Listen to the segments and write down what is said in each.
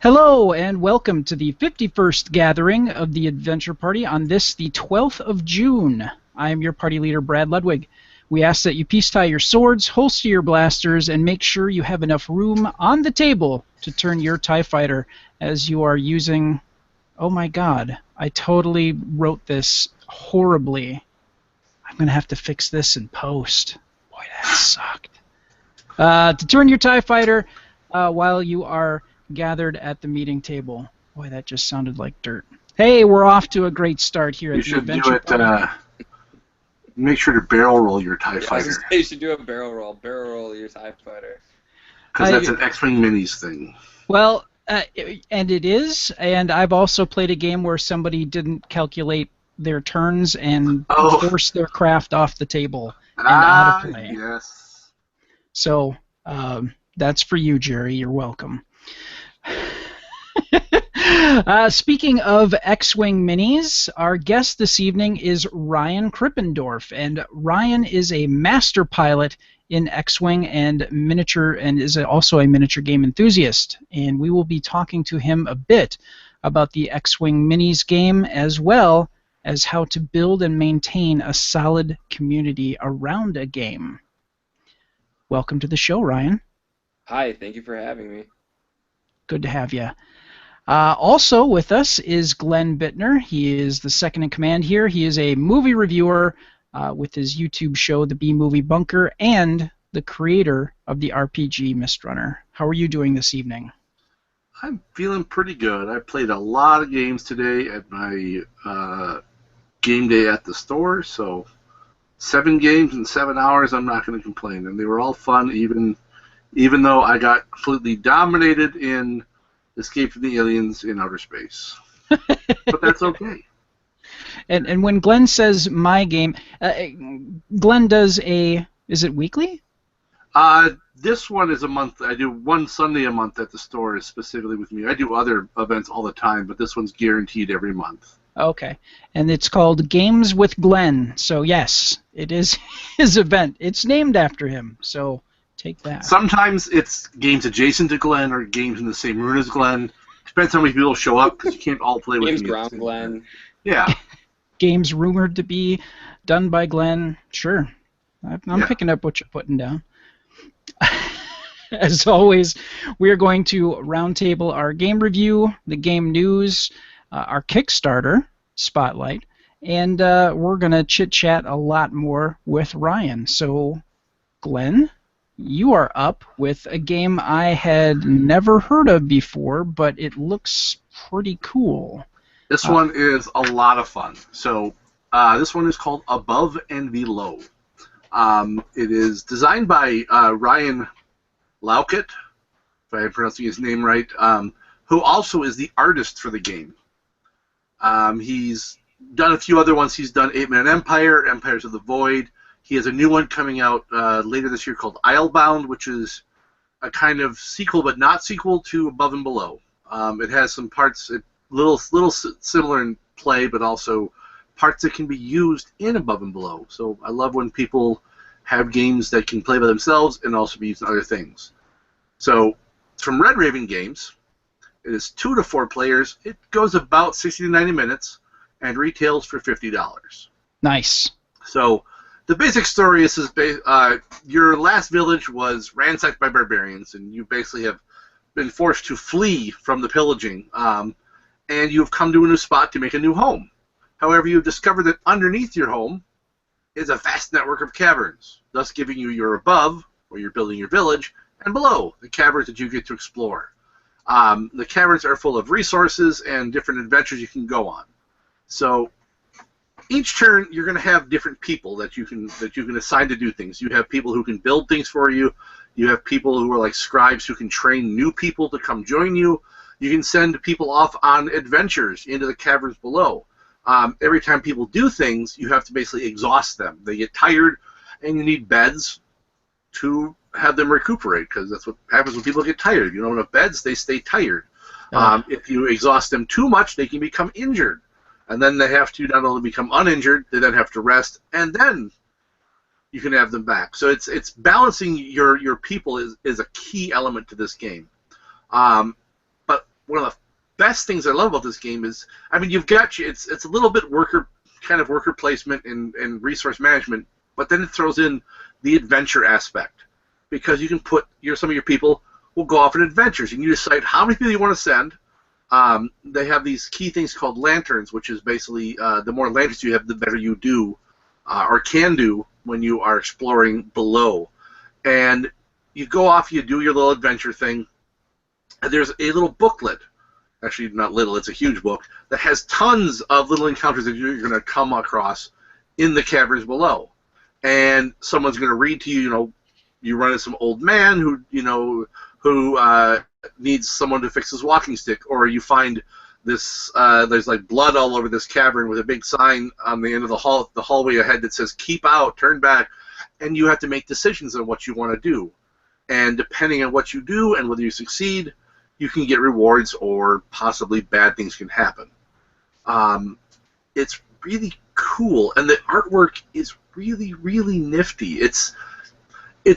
Hello and welcome to the 51st gathering of the Adventure Party on this, the 12th of June. I am your party leader, Brad Ludwig. We ask that you peace tie your swords, holster your blasters, and make sure you have enough room on the table to turn your TIE Fighter as you are using... Oh my god, I totally wrote this horribly. I'm going to have to fix this in post. Boy, that sucked. To turn your TIE Fighter while you are gathered at the meeting table. Boy, that just sounded like dirt. Hey, we're off to a great start here at the Adventure Party. Make sure to barrel roll your TIE Fighter. You should do a barrel roll your TIE Fighter. Because that's an XWing Minis thing. Well, and it is, and I've also played a game where somebody didn't calculate their turns and forced their craft off the table and out of play. Yes. So, that's for you, Jerry. You're welcome. Speaking of X-Wing Minis, our guest this evening is Ryan Krippendorf, and Ryan is a master pilot in X-Wing and is also a miniature game enthusiast, and we will be talking to him a bit about the X-Wing Minis game as well as how to build and maintain a solid community around a game. Welcome to the show, Ryan. Hi, thank you for having me. Good to have you. Also with us is Glenn Bittner. He is the second in command here. He is a movie reviewer with his YouTube show, The B-Movie Bunker, and the creator of the RPG Mistrunner. How are you doing this evening? I'm feeling pretty good. I played a lot of games today at my game day at the store, so 7 games in 7 hours, I'm not going to complain. And they were all fun, even though I got completely dominated in Escape from the Aliens in Outer Space. But that's okay. And when Glenn says my game, Glenn does is it weekly? This one is a month. I do one Sunday a month at the store specifically with me. I do other events all the time, but this one's guaranteed every month. Okay. And it's called Games with Glenn. So yes, it is his event. It's named after him. So take that. Sometimes it's games adjacent to Glenn or games in the same room as Glenn. Depends how many people show up because you can't all play with me. Games around Glenn. Yeah. Games rumored to be done by Glenn. Sure. I'm picking up what you're putting down. As always, we are going to roundtable our game review, the game news, our Kickstarter Spotlight, and we're going to chit-chat a lot more with Ryan. So, Glenn, you are up with a game I had never heard of before, but it looks pretty cool. This one is a lot of fun. So this one is called Above and Below. It is designed by Ryan Laukett, if I'm pronouncing his name right, who also is the artist for the game. He's done a few other ones. He's done 8-Man Empire, Empires of the Void. He has a new one coming out later this year called Islebound, which is a kind of sequel but not sequel to Above and Below. It has some parts, little similar in play, but also parts that can be used in Above and Below. So I love when people have games that can play by themselves and also be used in other things. So from Red Raven Games, it is 2 to 4 players. It goes about 60 to 90 minutes and retails for $50. Nice. So the basic story is your last village was ransacked by barbarians, and you basically have been forced to flee from the pillaging, and you've come to a new spot to make a new home. However, you've discovered that underneath your home is a vast network of caverns, thus giving you your above, where you're building your village, and below, the caverns that you get to explore. The caverns are full of resources and different adventures you can go on. So each turn, you're going to have different people that you can assign to do things. You have people who can build things for you. You have people who are like scribes who can train new people to come join you. You can send people off on adventures into the caverns below. Every time people do things, you have to basically exhaust them. They get tired, and you need beds to have them recuperate, because that's what happens when people get tired. If you don't have enough beds, they stay tired. If you exhaust them too much, they can become injured. And then they have to not only become uninjured, they then have to rest, and then you can have them back. So it's balancing your people is a key element to this game. But one of the best things I love about this game is, I mean, it's a little bit worker placement and resource management, but then it throws in the adventure aspect, because you can put some of your people will go off on adventures, and you decide how many people you want to send. They have these key things called lanterns, which is basically the more lanterns you have, the better you do or can do when you are exploring below. And you go off, you do your little adventure thing, and there's a little booklet. Actually, not little, it's a huge book that has tons of little encounters that you're going to come across in the caverns below. And someone's going to read to you, you run into some old man who needs someone to fix his walking stick, or you find this, there's like blood all over this cavern with a big sign on the end of the hallway ahead that says, keep out, turn back, and you have to make decisions on what you want to do. And depending on what you do and whether you succeed, you can get rewards or possibly bad things can happen. It's really cool, and the artwork is really, really nifty. It's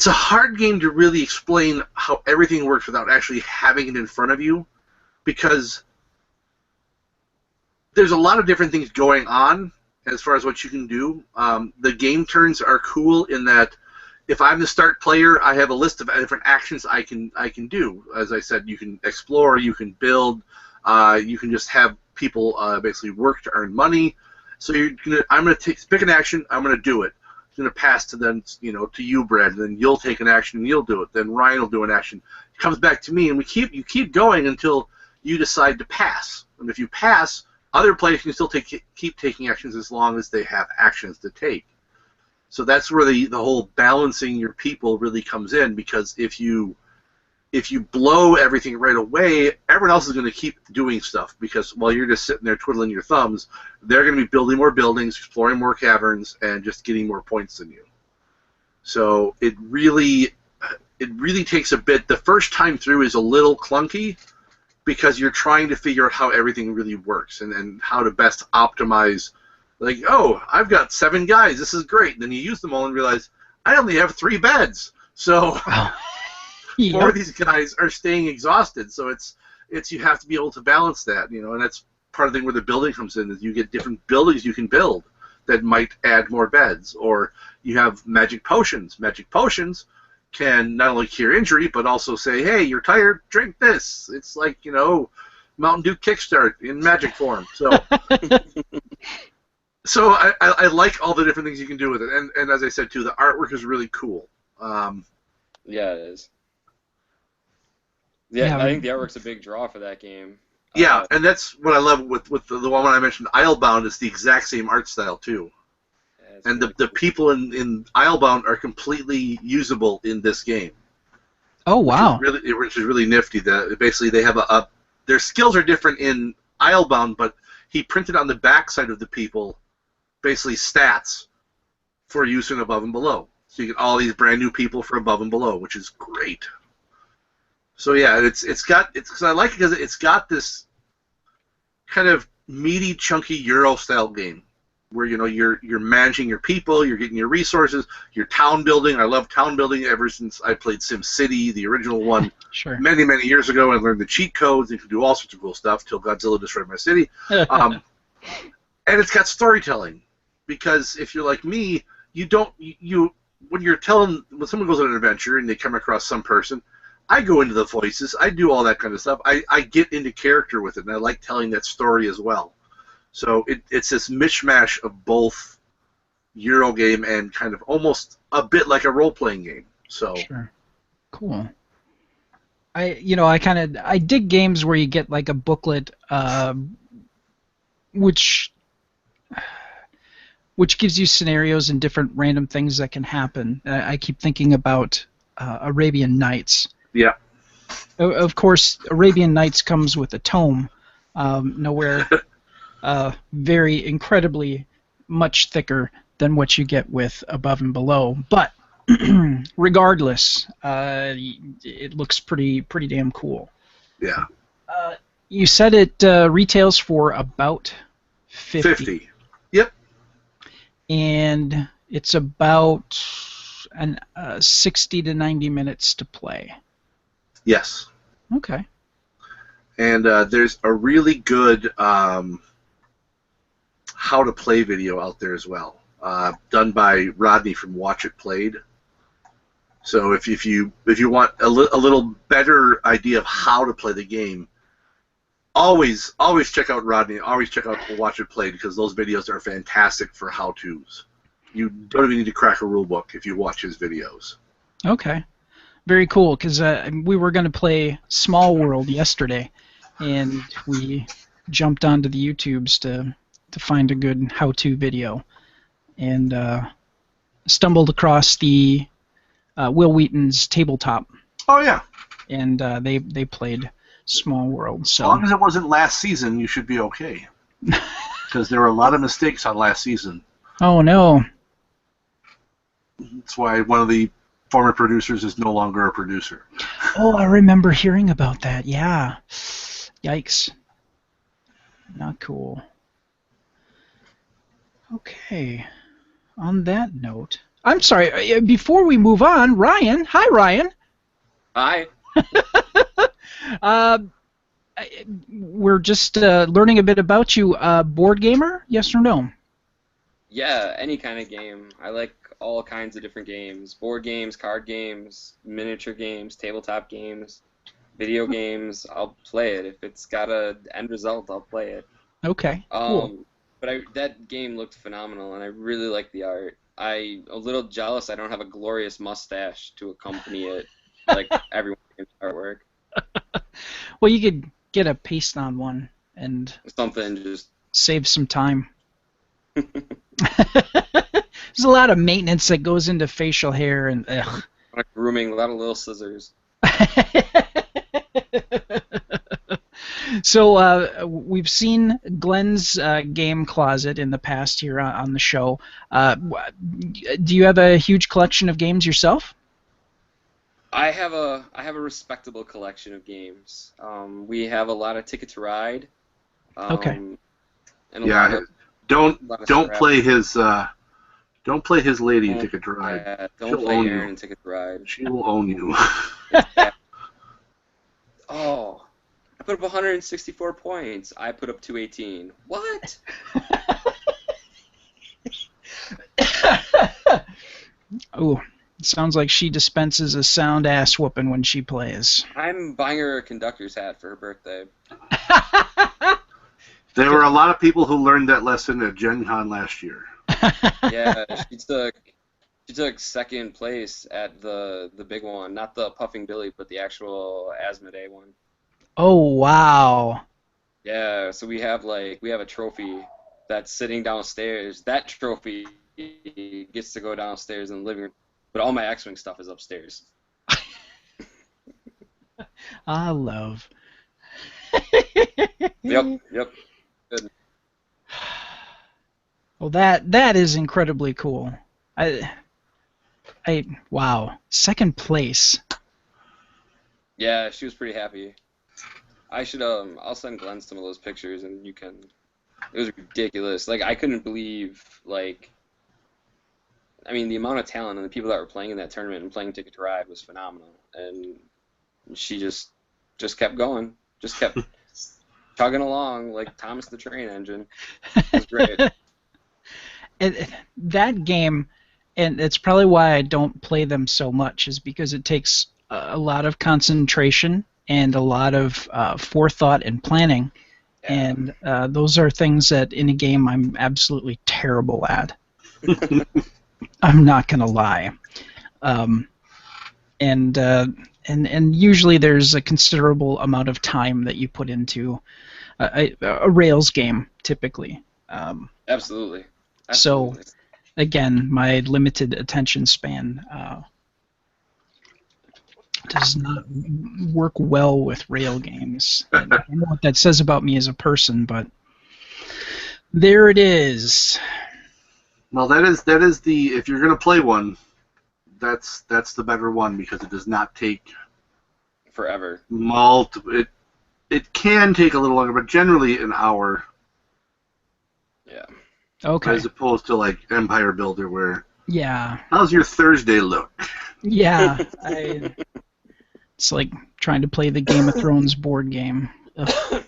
a hard game to really explain how everything works without actually having it in front of you, because there's a lot of different things going on as far as what you can do. The game turns are cool in that if I'm the start player, I have a list of different actions I can do. As I said, you can explore, you can build, you can just have people basically work to earn money. So I'm gonna pick an action, I'm gonna do it. It's gonna pass to to you, Brad, and then you'll take an action and you'll do it. Then Ryan will do an action. It comes back to me, and you keep going until you decide to pass. And if you pass, other players can still keep taking actions as long as they have actions to take. So that's where the whole balancing your people really comes in, because if you blow everything right away, everyone else is going to keep doing stuff, because while you're just sitting there twiddling your thumbs, they're going to be building more buildings, exploring more caverns, and just getting more points than you. So it really takes a bit. The first time through is a little clunky, because you're trying to figure out how everything really works and how to best optimize. Like, oh, I've got 7 guys. This is great. And then you use them all and realize, I only have 3 beds. So 4 of these guys are staying exhausted. So it's you have to be able to balance that, and that's part of the thing where the building comes in, is you get different buildings you can build that might add more beds. Or you have magic potions. Magic potions can not only cure injury, but also say, hey, you're tired, drink this. It's like, Mountain Dew Kickstart in magic form. So So I like all the different things you can do with it, and as I said too, the artwork is really cool. Yeah, it is. Yeah, I think the artwork's a big draw for that game. Yeah, and that's what I love with the one I mentioned, Islebound, is the exact same art style too. Yeah, and the people in Islebound are completely usable in this game. Oh wow! Which is really nifty. Basically they have their skills are different in Islebound, but he printed on the backside of the people basically stats for use in Above and Below. So you get all these brand new people for Above and Below, which is great. So yeah, cause I like it because it's got this kind of meaty, chunky Euro style game where you're managing your people, you're getting your resources, your town building. I love town building ever since I played SimCity, the original one, sure. many years ago. I learned the cheat codes. You can do all sorts of cool stuff till Godzilla destroyed my city. And it's got storytelling, because if you're like me, when someone goes on an adventure and they come across some person, I go into the voices, I do all that kind of stuff. I get into character with it, and I like telling that story as well. So it's this mishmash of both Euro game and kind of almost a bit like a role-playing game. So sure, cool. I dig games where you get like a booklet, which gives you scenarios and different random things that can happen. I keep thinking about Arabian Nights. Yeah. Of course, Arabian Nights comes with a tome, nowhere very incredibly much thicker than what you get with Above and Below. But regardless, it looks pretty damn cool. Yeah. You said it retails for about 50. Yep. And it's about 60 to 90 minutes to play. Yes. Okay. And there's a really good how to play video out there as well, done by Rodney from Watch It Played. So if you want a little better idea of how to play the game, always check out Rodney. Always check out Watch It Played, because those videos are fantastic for how-tos. You don't even need to crack a rule book if you watch his videos. Okay. Very cool, because we were going to play Small World yesterday, and we jumped onto the YouTubes to find a good how-to video, and stumbled across the Will Wheaton's Tabletop. Oh, yeah. And they played Small World. So. As long as it wasn't last season, you should be okay. Because there were a lot of mistakes on last season. Oh, no. That's why one of the former producers is no longer a producer. Oh, I remember hearing about that. Yeah. Yikes. Not cool. Okay. On that note, I'm sorry, before we move on, Ryan. Hi, Ryan. Hi. We're just learning a bit about you. Board gamer, yes or no? Yeah, any kind of game. I like all kinds of different games. Board games, card games, miniature games, tabletop games, video games. I'll play it. If it's got an end result, I'll play it. Okay, cool. But that game looked phenomenal, and I really like the art. I'm a little jealous I don't have a glorious mustache to accompany it, like everyone's artwork. Well, you could get a paste-on one and something just save some time. There's a lot of maintenance that goes into facial hair and ugh. Like grooming, a lot of little scissors. So we've seen Glenn's game closet in the past here on the show. Do you have a huge collection of games yourself? I have a respectable collection of games. We have a lot of Ticket to Ride. Okay. And a don't play his lady in Ticket to Ride. Don't play Aaron in Ticket to Ride. She will own you. Oh, I put up 164 points. I put up 218. What? Oh, it sounds like she dispenses a sound ass whooping when she plays. I'm buying her a conductor's hat for her birthday. There were a lot of people who learned that lesson at Gen Con last year. Yeah, she took second place at the big one, not the Puffing Billy, but the actual Asmodee one. Oh wow! Yeah, so we have a trophy that's sitting downstairs. That trophy gets to go downstairs in the living room, but all my XWing stuff is upstairs. I love. Yep. Good. Well, that is incredibly cool. Wow, second place. Yeah, she was pretty happy. I should I'll send Glenn some of those pictures and you can. It was ridiculous. Like I couldn't believe the amount of talent and the people that were playing in that tournament and playing Ticket to Ride was phenomenal. And she just kept going, just kept chugging along like Thomas the Train Engine. It was great. And that game, and it's probably why I don't play them so much, is because it takes a lot of concentration and a lot of forethought and planning. Yeah. And those are things that in a game I'm absolutely terrible at. I'm not going to lie. And usually there's a considerable amount of time that you put into a Rails game, typically. Absolutely. So, again, my limited attention span does not work well with Rail games. And I don't know what that says about me as a person, but there it is. Well, that is the, if you're going to play one, that's the better one, because it does not take forever. It can take a little longer, but generally an hour. Yeah. Okay. As opposed to like Empire Builder, where how's your Thursday look? Yeah, it's like trying to play the Game of Thrones board game. Ugh, that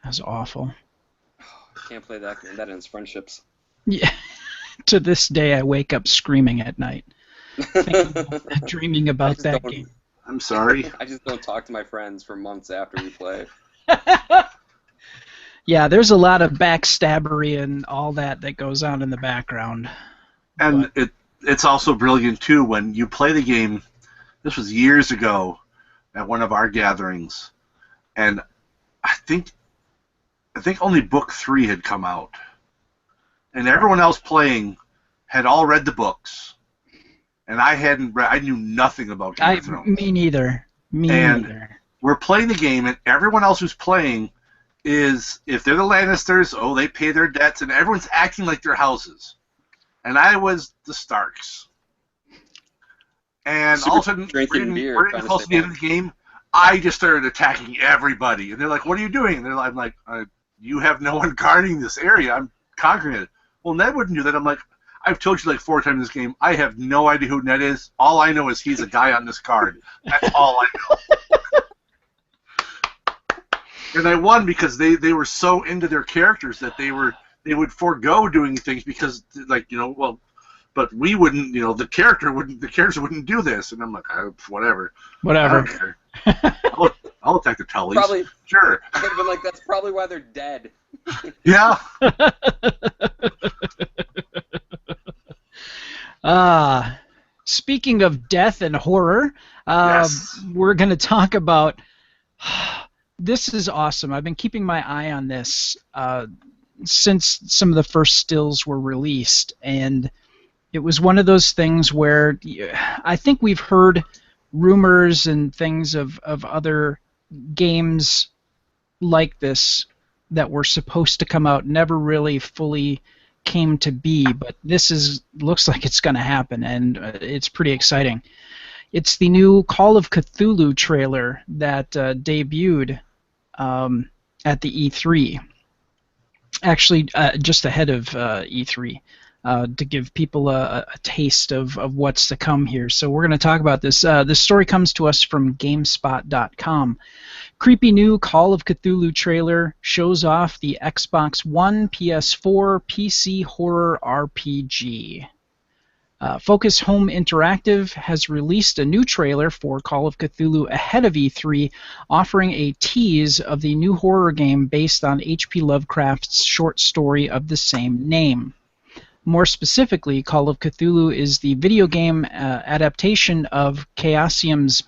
was awful. Can't play that game. That ends friendships. Yeah. To this day, I wake up screaming at night, dreaming about that game. I'm sorry. I just don't talk to my friends for months after we play. Yeah, there's a lot of backstabbery and all that goes on in the background. And it's also brilliant, too, when you play the game. This was years ago at one of our gatherings, and I think only book 3 had come out. And everyone else playing had all read the books. And I hadn't read. I knew nothing about Game of Thrones. Me neither. Me neither. We're playing the game, and everyone else who's playing is, if they're the Lannisters, they pay their debts, and everyone's acting like their houses. And I was the Starks. And all of a sudden, we're getting close to the end of the game, I just started attacking everybody. And they're like, what are you doing? And I'm like, you have no one guarding this area. I'm conquering it. Well, Ned wouldn't do that. I'm like, I've told you like 4 times in this game, I have no idea who Ned is. All I know is he's a guy on this card. That's all I know. And I won because they were so into their characters that they would forego doing things because, like, but we wouldn't, the characters wouldn't do this. And I'm like, whatever. Whatever. I don't care. I'll attack the Tullys. Probably. Sure. I could have been like, that's probably why they're dead. Yeah. Speaking of death and horror, yes. We're going to talk about... This is awesome. I've been keeping my eye on this since some of the first stills were released, and it was one of those things where I think we've heard rumors and things of other games like this that were supposed to come out, never really fully came to be, but this looks like it's going to happen, and it's pretty exciting. It's the new Call of Cthulhu trailer that debuted at the E3. Actually, just ahead of E3, to give people a taste of what's to come here. So we're going to talk about this. This story comes to us from GameSpot.com. Creepy new Call of Cthulhu trailer shows off the Xbox One, PS4, PC horror RPG. Focus Home Interactive has released a new trailer for Call of Cthulhu ahead of E3, offering a tease of the new horror game based on H.P. Lovecraft's short story of the same name. More specifically, Call of Cthulhu is the video game adaptation of Chaosium's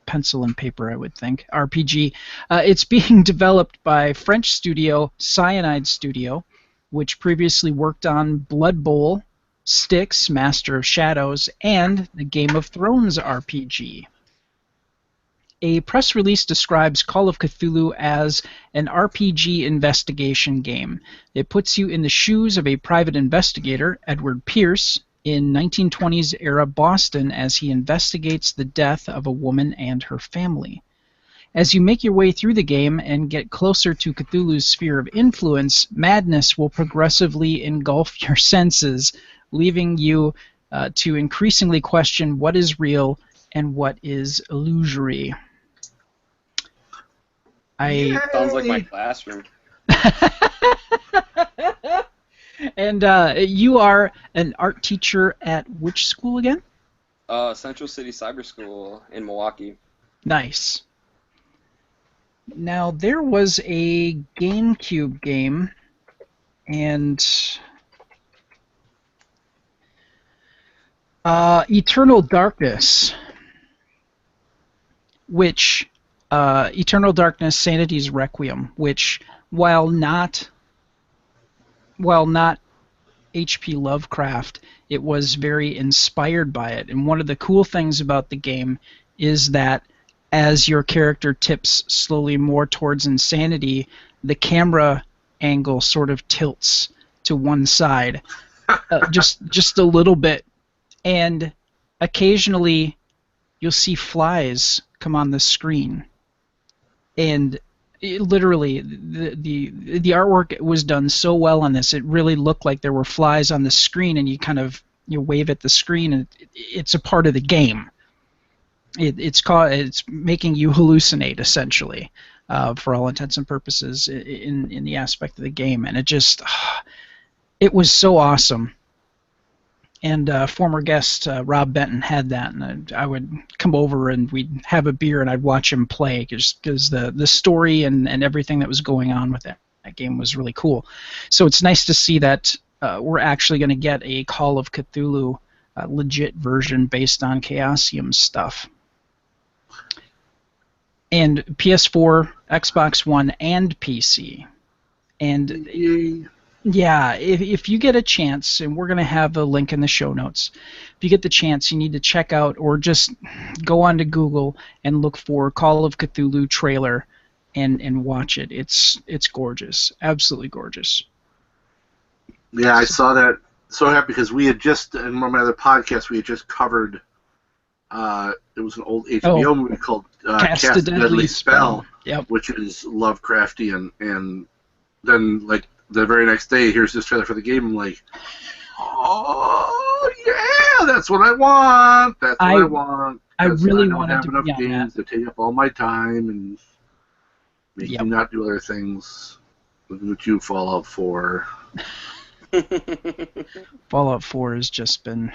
pencil and paper, I would think, RPG. It's being developed by French studio Cyanide Studio, which previously worked on Blood Bowl, Styx, Master of Shadows, and the Game of Thrones RPG. A press release describes Call of Cthulhu as an RPG investigation game. It puts you in the shoes of a private investigator, Edward Pierce, in 1920s era Boston as he investigates the death of a woman and her family. As you make your way through the game and get closer to Cthulhu's sphere of influence, madness will progressively engulf your senses, leaving you to increasingly question what is real and what is illusory. Sounds like my classroom. And you are an art teacher at which school again? Central City Cyber School in Milwaukee. Nice. Now, there was a GameCube game, and Eternal Darkness, which Eternal Darkness: Sanity's Requiem, which while not H.P. Lovecraft, it was very inspired by it. And one of the cool things about the game is that as your character tips slowly more towards insanity, the camera angle sort of tilts to one side, just a little bit. And occasionally you'll see flies come on the screen. And literally, the artwork was done so well on this, it really looked like there were flies on the screen, and you wave at the screen, and it's a part of the game. It's making you hallucinate essentially, for all intents and purposes in the aspect of the game, and it was so awesome. And former guest Rob Benton had that, and I would come over and we'd have a beer and I'd watch him play just because the story and everything that was going on with it. That game was really cool. So it's nice to see that we're actually going to get a Call of Cthulhu legit version based on Chaosium stuff. And PS4, Xbox One, and PC. And yeah, if you get a chance, and we're going to have a link in the show notes, if you get the chance, you need to check out or just go onto Google and look for Call of Cthulhu trailer and watch it. It's gorgeous, absolutely gorgeous. Yeah, I saw that. So happy because we had just, in one of my other podcasts, we had just covered, it was an old HBO movie called Cast a Deadly Spell, yep. Which is Lovecraftian, and then, like, the very next day, here's this trailer for the game. I'm like, oh yeah, that's what I want. That's what I want. I really want to have enough games that. to take up all my time and make me not do other things. Looking at you, Fallout 4. Fallout 4 has just been.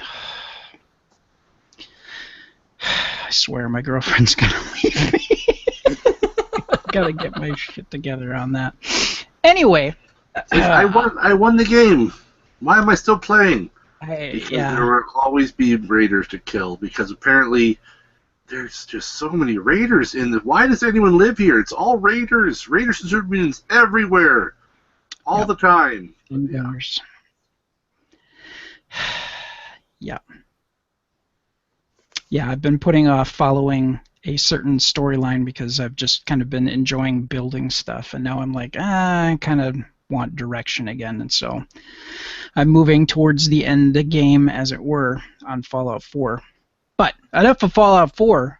I swear, my girlfriend's gonna leave me. I've got to get my shit together on that. Anyway. I won the game. Why am I still playing? Because there will always be raiders to kill. Because apparently there's just so many raiders in the. Why does anyone live here? It's all raiders. Raiders and supermutants everywhere, all the time. Yeah. Yeah, I've been putting off following a certain storyline because I've just kind of been enjoying building stuff, and now I'm like, I kind of want direction again, and so I'm moving towards the end of the game, as it were, on Fallout 4. But enough of Fallout 4.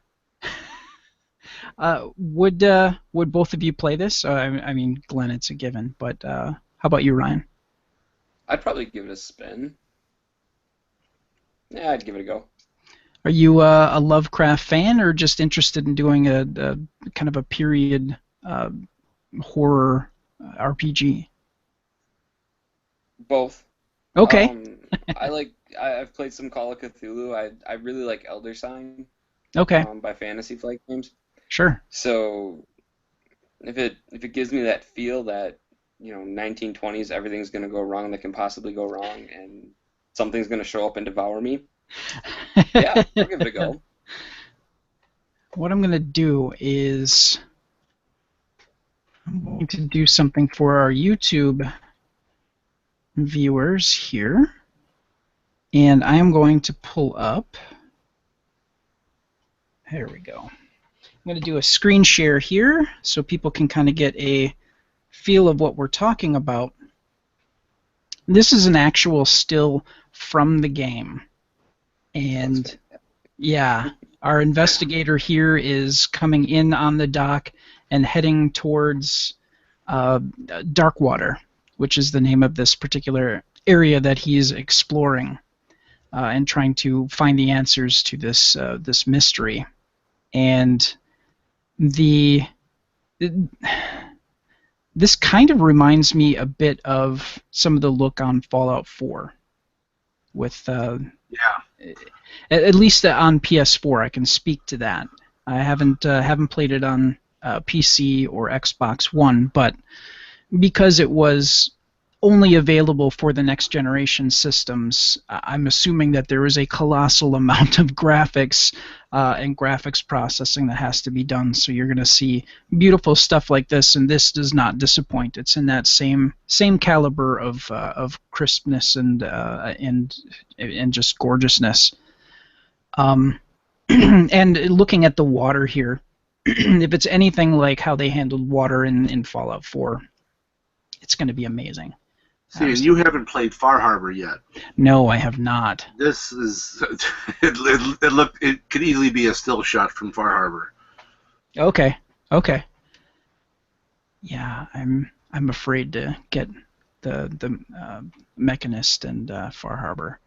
Would both of you play this? I mean, Glenn, it's a given, but how about you, Ryan? I'd probably give it a spin. Yeah, I'd give it a go. Are you a Lovecraft fan, or just interested in doing a kind of a period horror RPG? Both. Okay. I've played some Call of Cthulhu. I really like Elder Sign. Okay. By Fantasy Flight Games. Sure. So if it gives me that feel that 1920s everything's gonna go wrong that can possibly go wrong, and something's gonna show up and devour me. Yeah, I'll give it a go. What I'm going to do is I'm going to do something for our YouTube viewers here, and I am going to pull up. There we go. I'm going to do a screen share here so people can kind of get a feel of what we're talking about. This is an actual still from the game. And yeah, our investigator here is coming in on the dock and heading towards Darkwater, which is the name of this particular area that he's exploring and trying to find the answers to this mystery. And this kind of reminds me a bit of some of the look on Fallout 4 with at least on PS4. I can speak to that. I haven't played it on PC or Xbox One, but because it was only available for the next generation systems, I'm assuming that there is a colossal amount of graphics and graphics processing that has to be done. So you're going to see beautiful stuff like this, and this does not disappoint. It's in that same caliber of crispness and just gorgeousness. And looking at the water here, if it's anything like how they handled water in Fallout 4, it's going to be amazing. See, and you haven't played Far Harbor yet. No, I have not. This is it could easily be a still shot from Far Harbor. Okay. Yeah, I'm afraid to get the Mechanist and Far Harbor.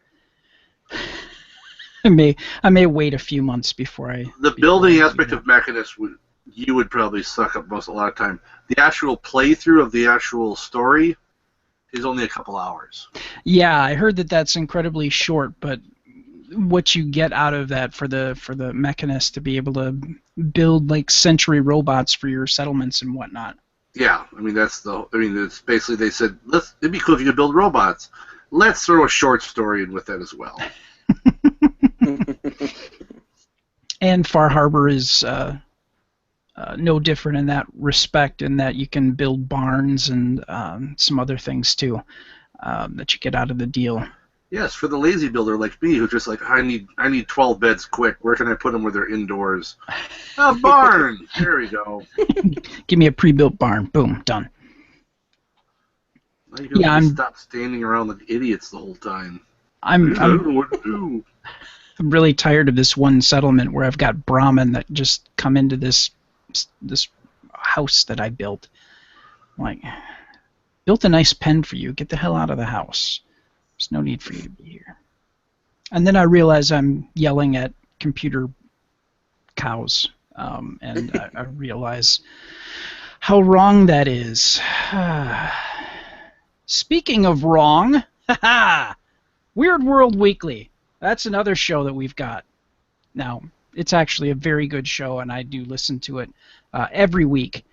I may wait a few months before I. The building aspect of Mechanist you would probably suck up a lot of time. The actual playthrough of the actual story is only a couple hours. Yeah, I heard that that's incredibly short, but what you get out of that for the Mechanist to be able to build like century robots for your settlements and whatnot. Yeah, I mean it's basically they said it'd be cool if you could build robots. Let's throw a short story in with that as well. And Far Harbor is no different in that respect, in that you can build barns and some other things too that you get out of the deal. Yes, for the lazy builder like me, who's just like, I need 12 beds quick. Where can I put them where they're indoors? A barn! There we go. Give me a pre-built barn. Boom, done. Now you can stop standing around like idiots the whole time. I'm I don't know what to do. I'm really tired of this one settlement where I've got Brahmin that just come into this house that I built. I'm like, built a nice pen for you. Get the hell out of the house. There's no need for you to be here. And then I realize I'm yelling at computer cows, and I realize how wrong that is. Speaking of wrong, Weird World Weekly. That's another show that we've got. Now, it's actually a very good show, and I do listen to it every week.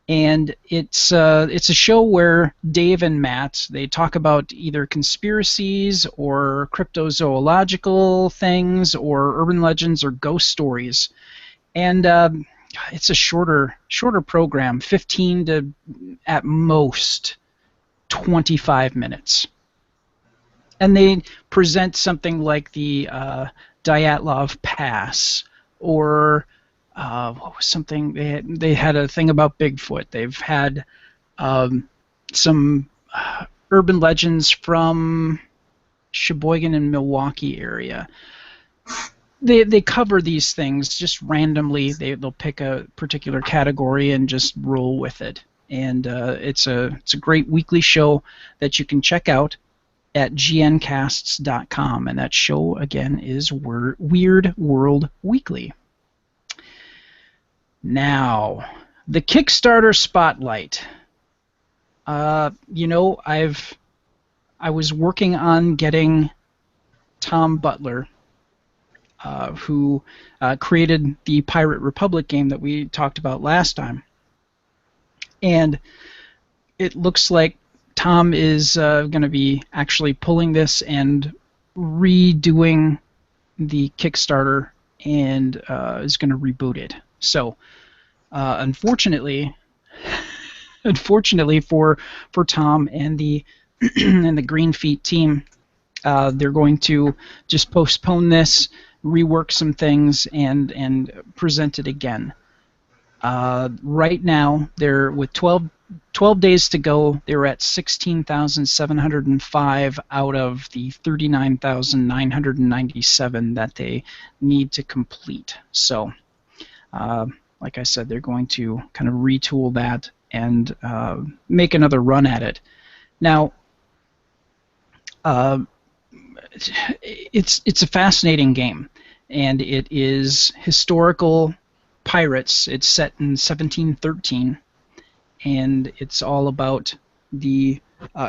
And it's a show where Dave and Matt, they talk about either conspiracies or cryptozoological things or urban legends or ghost stories. And it's a shorter program, 15 to at most 25 minutes. And they present something like the Dyatlov Pass, or what was something they had a thing about Bigfoot. They've had some urban legends from Sheboygan and Milwaukee area. They cover these things just randomly. They'll pick a particular category and just roll with it. And it's a great weekly show that you can check out at gncasts.com, and that show again is Weird World Weekly. Now, the Kickstarter Spotlight. I was working on getting Tom Butler, who created the Pirate Republic game that we talked about last time. And it looks like Tom is going to be actually pulling this and redoing the Kickstarter and is going to reboot it. So, unfortunately for Tom and the and the Green Feet team, they're going to just postpone this, rework some things, and present it again. Right now, they're with 12 days to go. They're at 16,705 out of the 39,997 that they need to complete. So, like I said, they're going to kind of retool that and make another run at it. Now, it's a fascinating game, and it is historical pirates. It's set in 1713, and it's all about the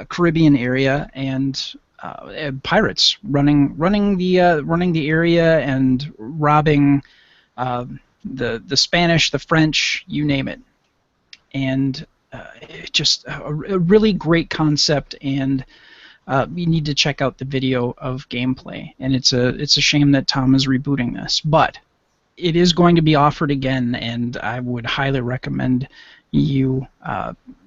Caribbean area and pirates running the area and robbing the Spanish, the French, you name it. And just a really great concept, and you need to check out the video of gameplay. And it's a shame that Tom is rebooting this, but it is going to be offered again, and I would highly recommend you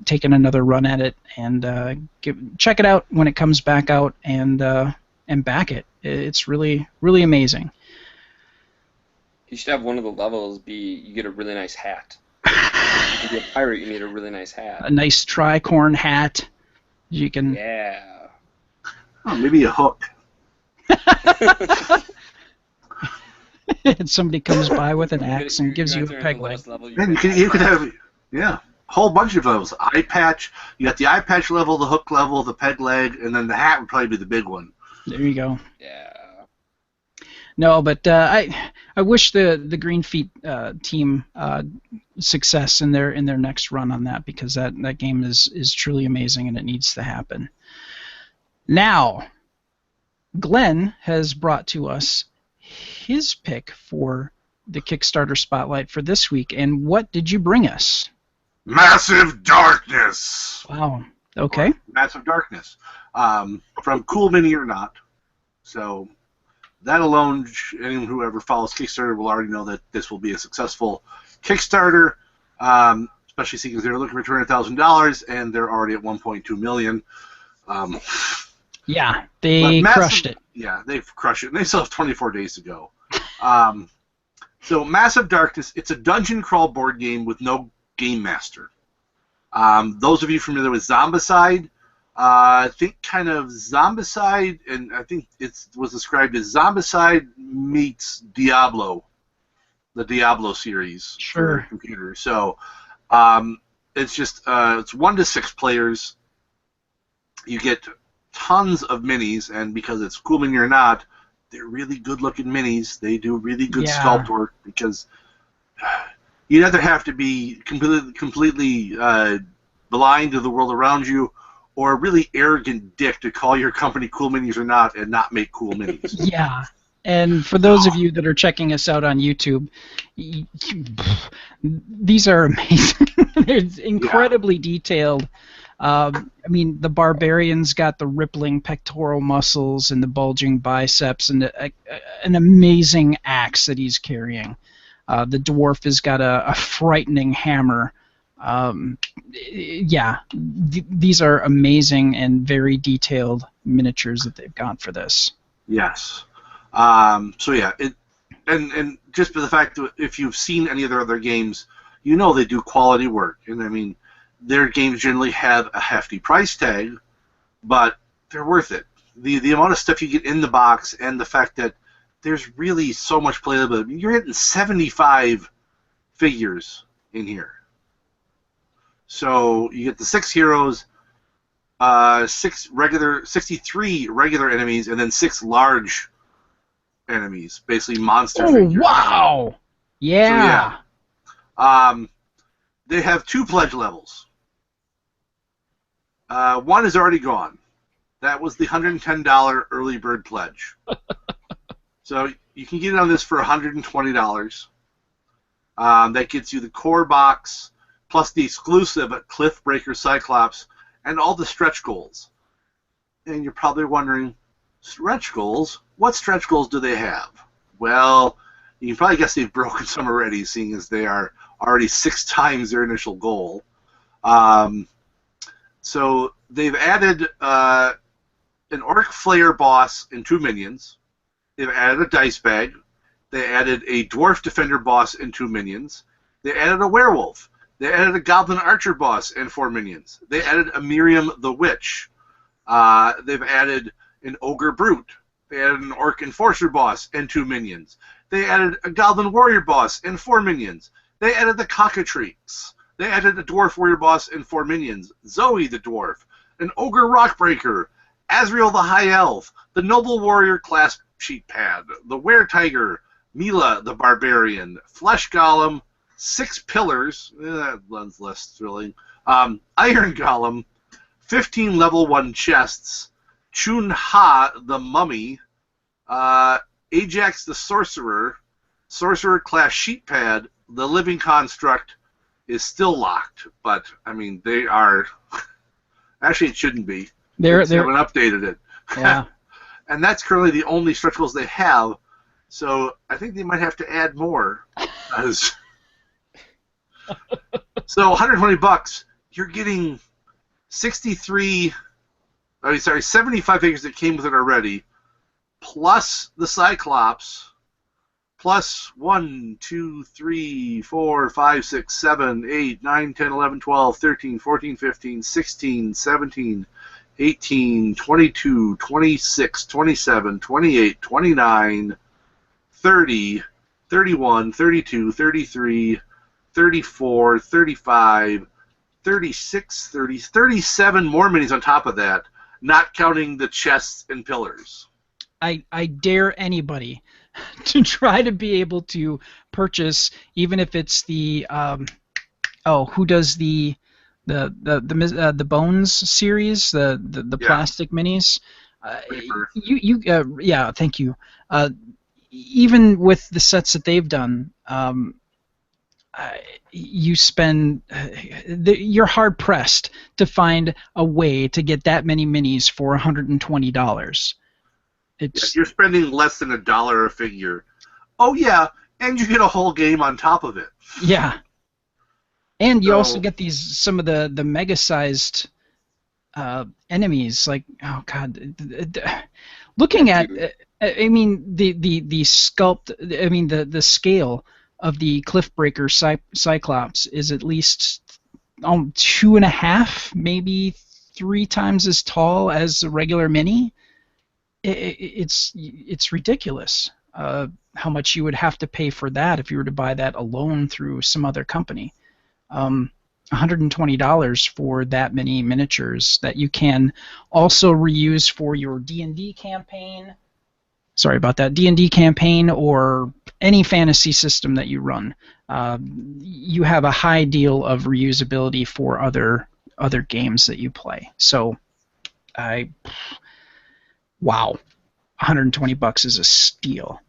taking another run at it and check it out when it comes back out and back it. It's really, really amazing. You should have one of the levels be you get a really nice hat. To be a pirate, you need a really nice hat. A nice tricorn hat. You can. Yeah. Oh, maybe a hook. And somebody comes by with an axe and gives you a peg leg. Man, you could have a whole bunch of levels. Eye patch. You got the eye patch level, the hook level, the peg leg, and then the hat would probably be the big one. There you go. Yeah. No, but I wish the Green Feet team success in their next run on that, because that game is truly amazing and it needs to happen. Now, Glenn has brought to us his pick for the Kickstarter Spotlight for this week, and what did you bring us? Massive Darkness. Wow. Okay. Massive Darkness. From Cool Mini or Not. So that alone, anyone who ever follows Kickstarter will already know that this will be a successful Kickstarter, especially seeing as they're looking for $200,000 and they're already at $1.2 million. Yeah, they crushed it. Yeah, they've crushed it, and they still have 24 days to go. So Massive Darkness, it's a dungeon crawl board game with no game master. Those of you familiar with Zombicide, think kind of Zombicide, and I think it was described as Zombicide meets Diablo, the Diablo series for computers. So it's just it's 1 to 6 players. You get tons of minis, and because it's Cool Mini or Not, they're really good-looking minis. They do really good sculpt work, because you'd either have to be completely blind to the world around you, or a really arrogant dick to call your company Cool Minis or Not and not make cool minis. Yeah. And for those of you that are checking us out on YouTube, these are amazing. They're incredibly detailed. I mean, the barbarian's got the rippling pectoral muscles and the bulging biceps and an amazing axe that he's carrying. The dwarf has got a frightening hammer. These are amazing and very detailed miniatures that they've got for this. Yes. So yeah, and just for the fact that if you've seen any of their other games, you know they do quality work. And I mean, their games generally have a hefty price tag, but they're worth it. The amount of stuff you get in the box, and the fact that there's really so much playability. You're getting 75 figures in here. So you get the 6 heroes, 63 regular enemies, and then 6 large enemies, basically monster figures. Wow! Yeah. So, yeah. They have 2 pledge levels. One is already gone. That was the $110 early bird pledge. So you can get it on this for $120. That gets you the core box, plus the exclusive Cliffbreaker Cyclops, and all the stretch goals. And you're probably wondering, stretch goals? What stretch goals do they have? Well, you can probably guess they've broken some already, seeing as they are already 6 times their initial goal. So they've added an Orc Flayer boss and 2 minions. They've added a dice bag. They added a Dwarf Defender boss and 2 minions. They added a werewolf. They added a Goblin Archer boss and 4 minions. They added a Miriam the Witch. They've added an Ogre Brute. They added an Orc Enforcer boss and 2 minions. They added a Goblin Warrior boss and 4 minions. They added the Cockatrice. They added a Dwarf Warrior boss and 4 minions. Zoe the Dwarf. An Ogre Rockbreaker. Azrael the High Elf. The Noble Warrior Clasp Sheet Pad. The Were-Tiger. Mila the Barbarian. Flesh Golem. 6 Pillars. That one's less thrilling. Iron Golem. 15 level 1 chests. Chun-Ha the Mummy. Ajax the Sorcerer. Sorcerer Class Sheet Pad. The Living Construct is still locked, but I mean they are. Actually, it shouldn't be. They haven't updated it. Yeah. And that's currently the only stretch goals they have. So I think they might have to add more. So $120, you're getting 75 figures that came with it already, plus the Cyclops, plus 1, 2, 3, 4, 5, 6, 7, 8, 9, 10, 11, 12, 13, 14, 15, 16, 17, 18, 22, 26, 27, 28, 29, 30, 31, 32, 33, 34, 35, 36, 30, 37 more minis on top of that, not counting the chests and pillars. I dare anybody to try to be able to purchase, even if it's the who does the Bones series, the Yeah. plastic minis. Reaper. Yeah, thank you. Even with the sets that they've done, you spend you're hard pressed to find a way to get that many minis for $120. Yeah, It's you're spending less than $1 a figure. Oh yeah, and you get a whole game on top of it. yeah, and you also So get some of the mega sized enemies. Like, oh god, looking Yeah, at dude. I mean the sculpt, I mean the scale of the Cliffbreaker Cyclops is at least 2.5, maybe 3 times as tall as a regular mini. It's ridiculous how much you would have to pay for that if you were to buy that alone through some other company. $120 for that many miniatures that you can also reuse for your D&D campaign. Sorry about that. D&D campaign or any fantasy system that you run. You have a high deal of reusability for other games that you play. So, wow, $120 is a steal.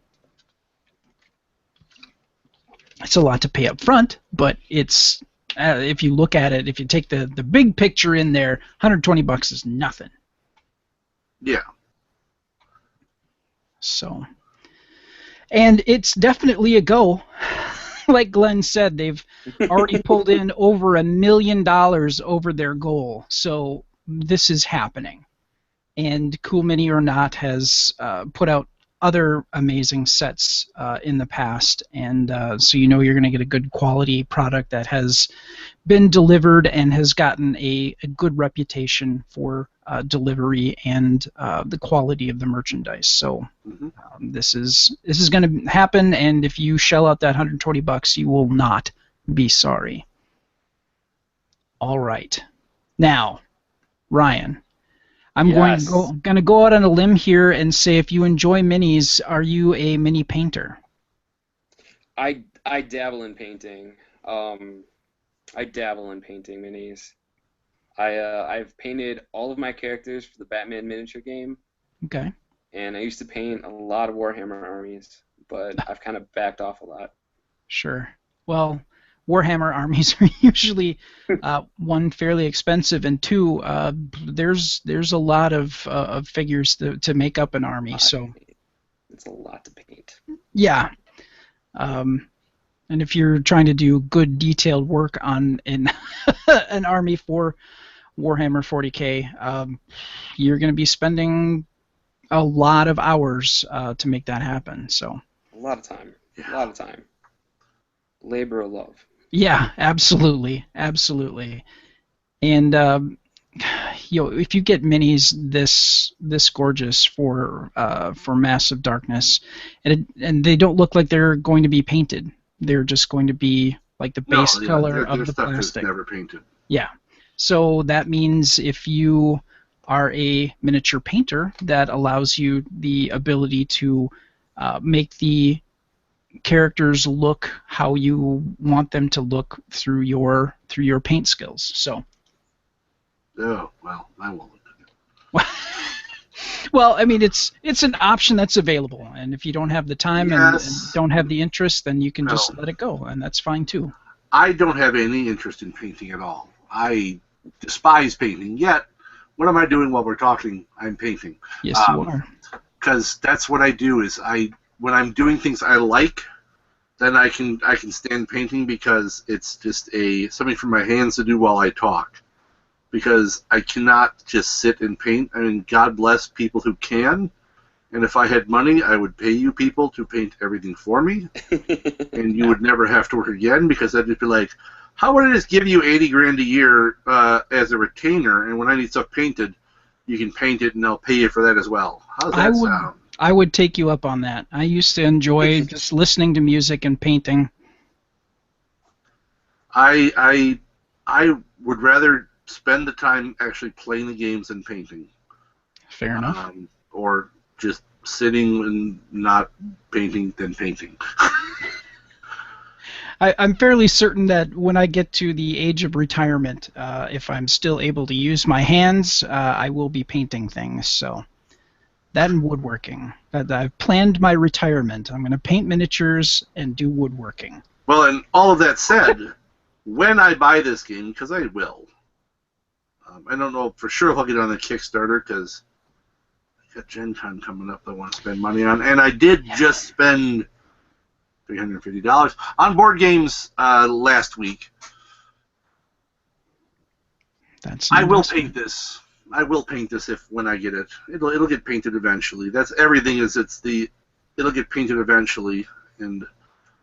It's a lot to pay up front, but it's if you look at it, if you take the big picture in there, $120 is nothing. yeah, So, and it's definitely a go. Like Glenn said, they've already pulled in over $1 million over their goal. So this is happening. And Cool Mini or Not has put out other amazing sets in the past, and so you know you're going to get a good quality product that has been delivered and has gotten a good reputation for delivery and the quality of the merchandise. So this is going to happen, and if you shell out that $120, you will not be sorry. All right, now, Ryan. I'm Yes. going to go out on a limb here and say, if you enjoy minis, are you a mini painter? I dabble in painting. I dabble in painting minis. I've painted all of my characters for the Batman miniature game, Okay. and I used to paint a lot of Warhammer armies, but I've kind of backed off a lot. Sure. Well, Warhammer armies are usually one, fairly expensive, and two, there's a lot of figures to make up an army. So It's a lot to paint. yeah, and if you're trying to do good detailed work on an army for Warhammer 40K, you're going to be spending a lot of hours to make that happen. So A lot of time. A lot of time. Labor of love. yeah, absolutely, absolutely. And if you get minis this gorgeous for Massive Darkness, and they don't look like they're going to be painted. They're just going to be like the base color of their the stuff plastic. is never painted. Yeah. So that means if you are a miniature painter, that allows you the ability to make the characters look how you want them to look through your paint skills. So. Oh well, I won't. Well, I mean, it's an option that's available, and if you don't have the time and don't have the interest, then you can just let it go, and that's fine too. I don't have any interest in painting at all. I despise painting. Yet, what am I doing while we're talking? I'm painting. Yes, you are. Because that's what I do. When I'm doing things I like, then I can stand painting because it's just something for my hands to do while I talk. Because I cannot just sit and paint. I mean, God bless people who can. And if I had money, I would pay you people to paint everything for me. And you would never have to work again, because I'd just be like, how would I just give you $80,000 a year as a retainer, and when I need stuff painted, you can paint it and I'll pay you for that as well? How does that sound? I would take you up on that. I used to enjoy just listening to music and painting. I would rather spend the time actually playing the games than painting. Fair enough. Or just sitting and not painting than painting. I'm fairly certain that when I get to the age of retirement, if I'm still able to use my hands, I will be painting things. So that and woodworking. I've planned my retirement. I'm going to paint miniatures and do woodworking. Well, and all of that said, when I buy this game, because I will, I don't know for sure if I'll get it on the Kickstarter, because I got Gen Con coming up that I want to spend money on, and I did just spend $350 on board games last week. I will paint this. I will paint this when I get it. It'll get painted eventually. That's everything. It'll get painted eventually, and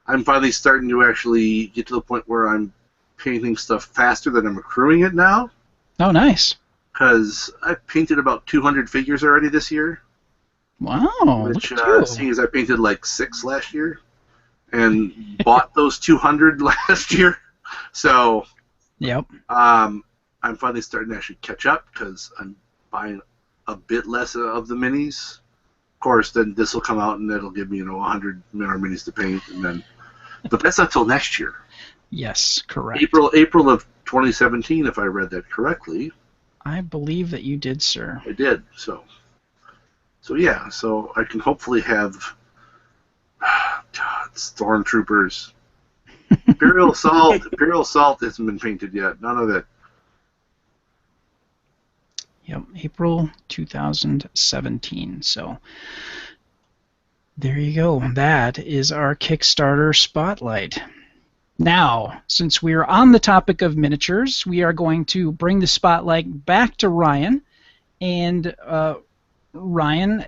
I'm finally starting to actually get to the point where I'm painting stuff faster than I'm accruing it now. Oh, nice. Because I've painted about 200 figures already this year. Wow. Which, seeing as I painted like 6 last year, and bought those 200 last year, so yep. I'm finally starting to actually catch up because I'm buying a bit less of the minis. Of course, then this will come out and it'll give me 100 more minis to paint, and then, but that's not till next year. Yes, correct. April of 2017, if I read that correctly. I believe that you did, sir. I did. So yeah. So I can hopefully have Stormtroopers. Imperial Assault hasn't been painted yet. None of it. Yep, April 2017. So there you go. That is our Kickstarter Spotlight. Now, since we are on the topic of miniatures, we are going to bring the spotlight back to Ryan. And Ryan,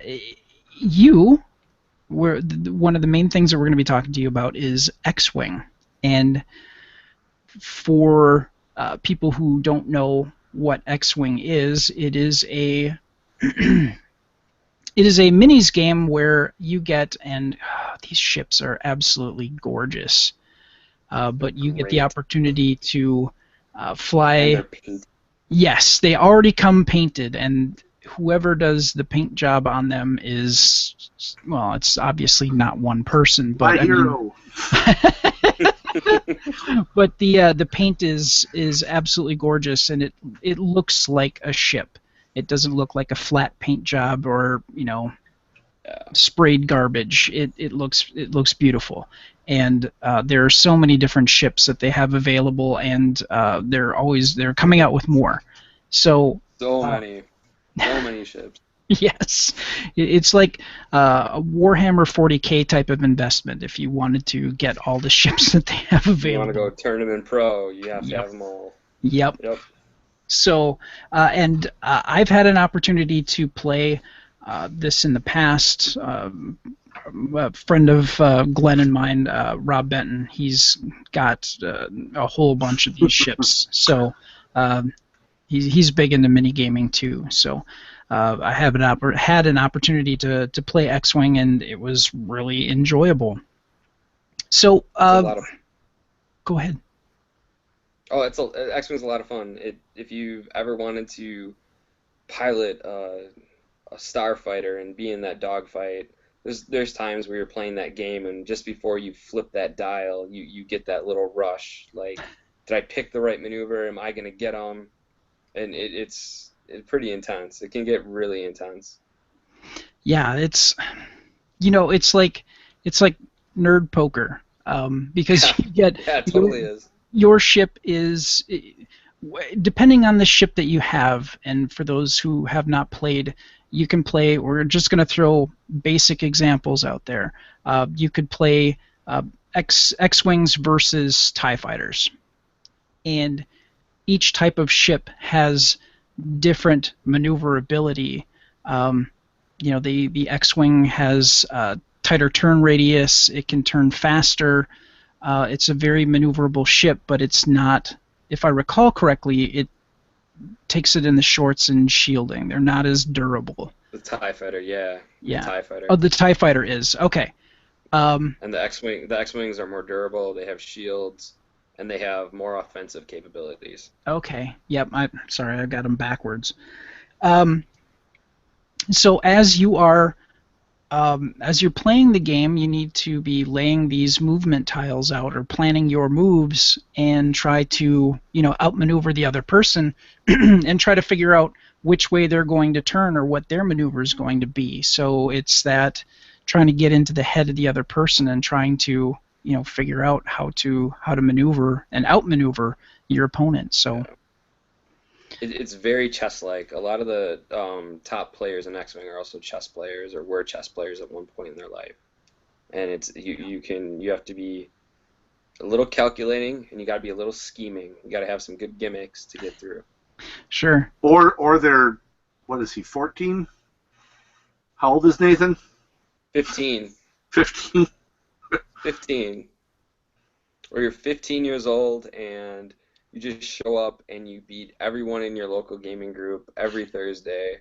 one of the main things that we're going to be talking to you about is XWing. And for people who don't know what XWing is, it is a it is a minis game where you get, and these ships are absolutely gorgeous. But you get the opportunity to fly. Yes, they already come painted, and whoever does the paint job on them is, well, it's obviously not one person, but my hero. But the paint is absolutely gorgeous, and it looks like a ship. It doesn't look like a flat paint job or sprayed garbage. It looks beautiful. And there are so many different ships that they have available, and they're coming out with more. So many ships. Yes, it's like a Warhammer 40K type of investment. If you wanted to get all the ships that they have available, you want to go tournament pro, you have to have them all. Yep. So, and I've had an opportunity to play this in the past. A friend of Glenn and mine, Rob Benton, he's got a whole bunch of these ships. So he's big into minigaming too. So I have had an opportunity to play XWing, and it was really enjoyable. So go ahead. Oh, XWing's a lot of fun. If you've ever wanted to pilot a starfighter and be in that dogfight, there's times where you're playing that game, and just before you flip that dial, you get that little rush. Like, did I pick the right maneuver? Am I gonna get them? And it's pretty intense. It can get really intense. Yeah, it's like nerd poker, because you get it totally is. Your ship is, depending on the ship that you have, and for those who have not played, you can play, we're just going to throw basic examples out there. You could play X-Wings versus TIE Fighters. And each type of ship has different maneuverability. The X-Wing has tighter turn radius, it can turn faster. It's a very maneuverable ship, but it's not, if I recall correctly, it takes it in the shorts and shielding. They're not as durable. The TIE Fighter, yeah. Yeah. The TIE Fighter. Oh, the TIE Fighter is. Okay. And the X-Wings are more durable, they have shields, and they have more offensive capabilities. Okay. Yep. Sorry, I got them backwards. So as you are as you're playing the game, you need to be laying these movement tiles out or planning your moves and try to, outmaneuver the other person and try to figure out which way they're going to turn or what their maneuver is going to be. So it's that trying to get into the head of the other person and trying to, figure out how to maneuver and outmaneuver your opponent. So. It's very chess-like. A lot of the top players in XWing are also chess players or were chess players at one point in their life. And it's you have to be a little calculating and you got to be a little scheming. You got to have some good gimmicks to get through. Sure. Or they're, what is he, 14? How old is Nathan? 15. 15. 15. Or you're 15 years old and you just show up and you beat everyone in your local gaming group every Thursday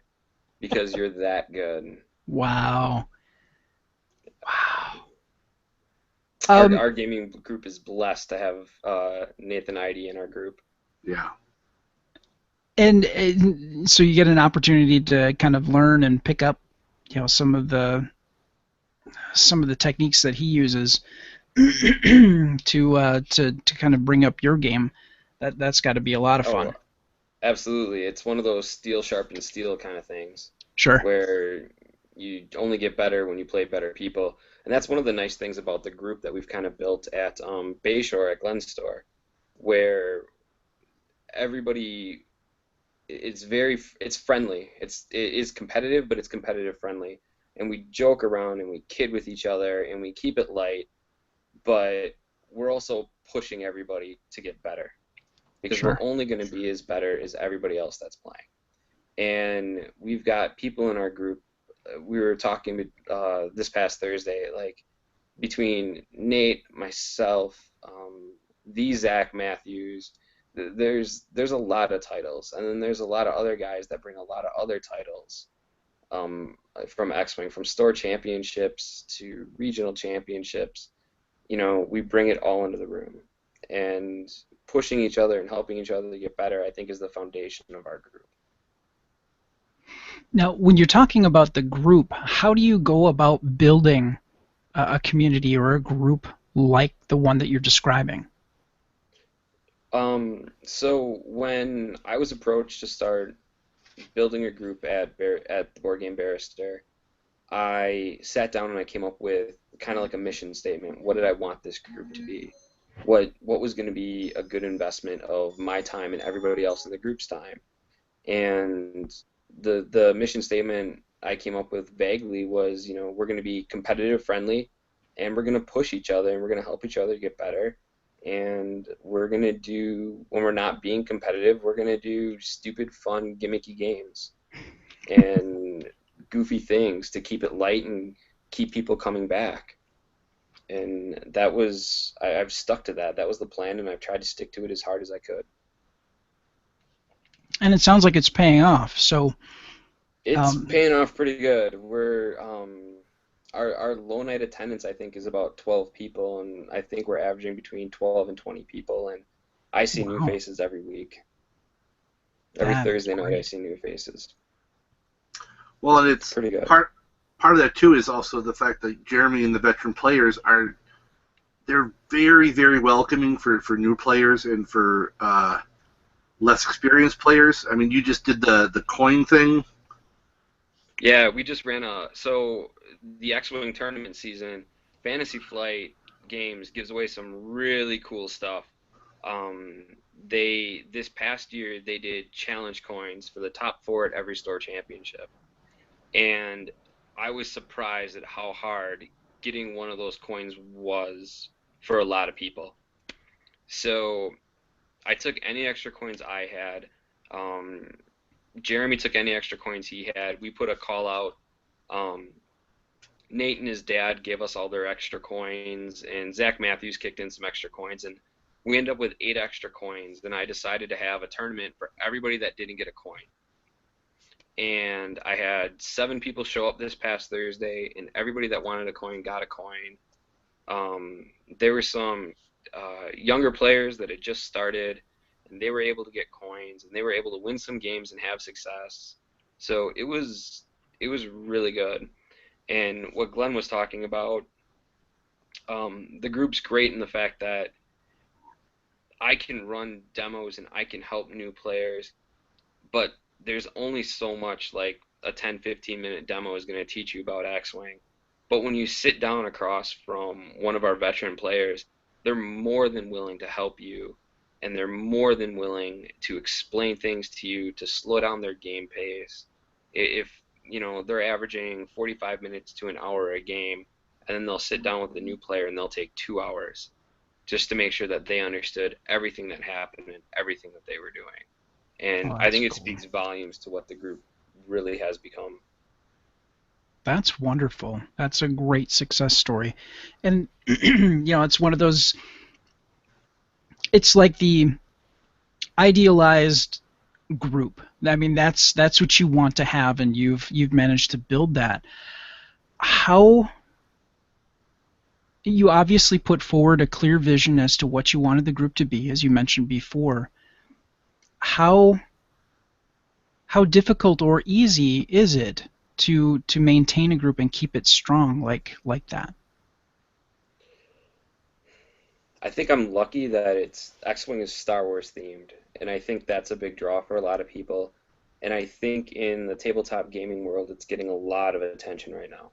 because you're that good. Wow. Wow. Our gaming group is blessed to have Nathan Idy in our group. Yeah. And so you get an opportunity to kind of learn and pick up, some of the techniques that he uses to kind of bring up your game. That's got to be a lot of fun. Absolutely. It's one of those steel sharpens steel kind of things. Sure. Where you only get better when you play better people. And that's one of the nice things about the group that we've kind of built at Bayshore at Glenn's store, where everybody it's friendly. It is competitive, but it's competitive friendly. And we joke around and we kid with each other and we keep it light, but we're also pushing everybody to get better. Because Sure. we're only going to be as better as everybody else that's playing. And we've got people in our group. We were talking this past Thursday, like between Nate, myself, the Zach Matthews. There's a lot of titles, and then there's a lot of other guys that bring a lot of other titles from XWing, from store championships to regional championships. We bring it all into the room, and pushing each other and helping each other to get better, I think, is the foundation of our group. Now, when you're talking about the group, how do you go about building a community or a group like the one that you're describing? So when I was approached to start building a group at the Board Game Barrister, I sat down and I came up with kind of like a mission statement. What did I want this group to be? What was going to be a good investment of my time and everybody else in the group's time? And the mission statement I came up with vaguely was, we're going to be competitive friendly, and we're going to push each other, and we're going to help each other get better. And we're going to do, when we're not being competitive, we're going to do stupid, fun, gimmicky games and goofy things to keep it light and keep people coming back. And that was, I've stuck to that. That was the plan, and I've tried to stick to it as hard as I could. And it sounds like it's paying off. So it's paying off pretty good. We're our low night attendance, I think, is about 12 people, and I think we're averaging between 12 and 20 people. And I see new faces every week. Every Thursday night, I see new faces. Well, and it's pretty good. Part of that too is also the fact that Jeremy and the veteran players they're very, very welcoming for new players and for less experienced players. I mean, you just did the coin thing. Yeah, we just ran so the XWing tournament season, Fantasy Flight Games gives away some really cool stuff. This past year they did challenge coins for the top 4 at every store championship, and I was surprised at how hard getting one of those coins was for a lot of people. So I took any extra coins I had. Jeremy took any extra coins he had. We put a call out. Nate and his dad gave us all their extra coins, and Zach Matthews kicked in some extra coins, and we ended up with 8 extra coins. Then I decided to have a tournament for everybody that didn't get a coin. And I had 7 people show up this past Thursday, and everybody that wanted a coin got a coin. There were some younger players that had just started, and they were able to get coins, and they were able to win some games and have success. So it was really good. And what Glenn was talking about, the group's great in the fact that I can run demos and I can help new players, but there's only so much like a 10-15 minute demo is going to teach you about X-Wing. But when you sit down across from one of our veteran players, they're more than willing to help you, and they're more than willing to explain things to you to slow down their game pace. If they're averaging 45 minutes to an hour a game, and then they'll sit down with the new player and they'll take 2 hours just to make sure that they understood everything that happened and everything that they were doing. And Oh, I that's think it cool. speaks volumes to what the group really has become. That's wonderful. That's a great success story. And it's one of those, it's like the idealized group. I mean, that's what you want to have, and you've managed to build that. How you obviously put forward a clear vision as to what you wanted the group to be, as you mentioned before. How difficult or easy is it to maintain a group and keep it strong like that? I think I'm lucky that it's X-Wing is Star Wars themed, and I think that's a big draw for a lot of people. And I think in the tabletop gaming world, it's getting a lot of attention right now.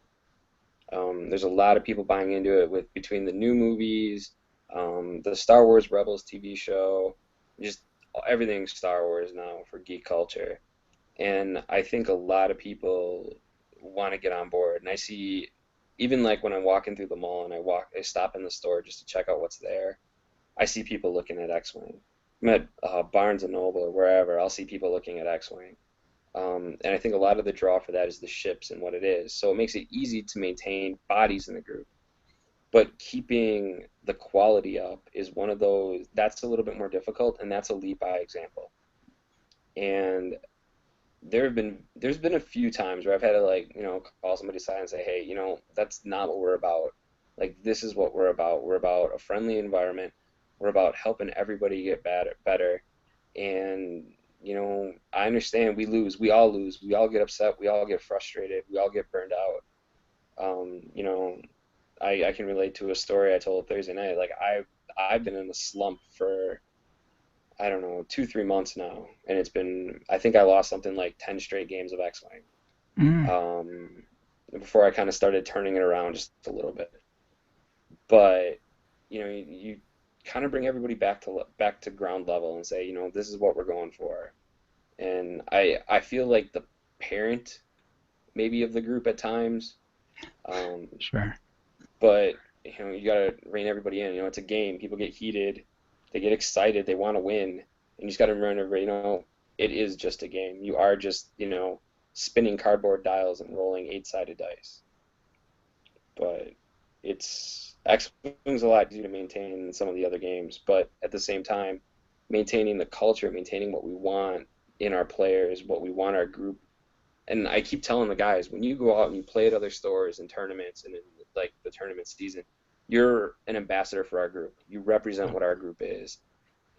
There's a lot of people buying into it with between the new movies, the Star Wars Rebels TV show, just everything Star Wars now for geek culture. And I think a lot of people want to get on board. And I see, even like when I'm walking through the mall and I stop in the store just to check out what's there. I see people looking at X-Wing. I'm at Barnes and Noble or wherever. I'll see people looking at X-Wing. And I think a lot of the draw for that is the ships and what it is. So it makes it easy to maintain bodies in the group. But keeping the quality up is one of those, that's a little bit more difficult, and that's a leap by example. And there's been a few times where I've had to call somebody aside and say, hey, that's not what we're about. Like, this is what we're about. We're about a friendly environment. We're about helping everybody get better. And I understand we lose. We all lose. We all get upset. We all get frustrated. We all get burned out. I can relate to a story I told Thursday night. Like, I've been in a slump for, I don't know, 2-3 months now, and I think I lost something like 10 straight games of X-Wing. Mm, Before I kind of started turning it around just a little bit. But you kind of bring everybody back to ground level and say, this is what we're going for. And I feel like the parent maybe of the group at times, sure. but you gotta rein everybody in. It's a game. People get heated, they get excited, they want to win, and you just gotta rein everybody. It is just a game. You are just spinning cardboard dials and rolling 8-sided dice. But X-Wing's a lot easier to maintain than some of the other games. But at the same time, maintaining the culture, maintaining what we want in our players, what we want our group. And I keep telling the guys, when you go out and you play at other stores and tournaments and in like the tournament season, you're an ambassador for our group. You represent what our group is.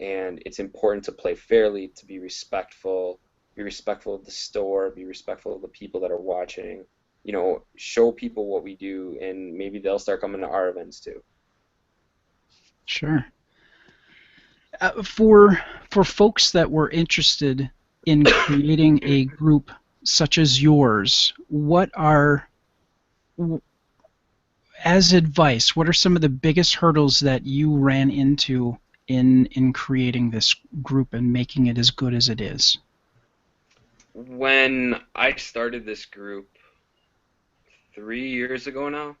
And it's important to play fairly, to be respectful of the store, be respectful of the people that are watching, show people what we do, and maybe they'll start coming to our events too. Sure. For folks that were interested in creating a group such as yours, as advice, what are some of the biggest hurdles that you ran into in creating this group and making it as good as it is? When I started this group 3 years ago now,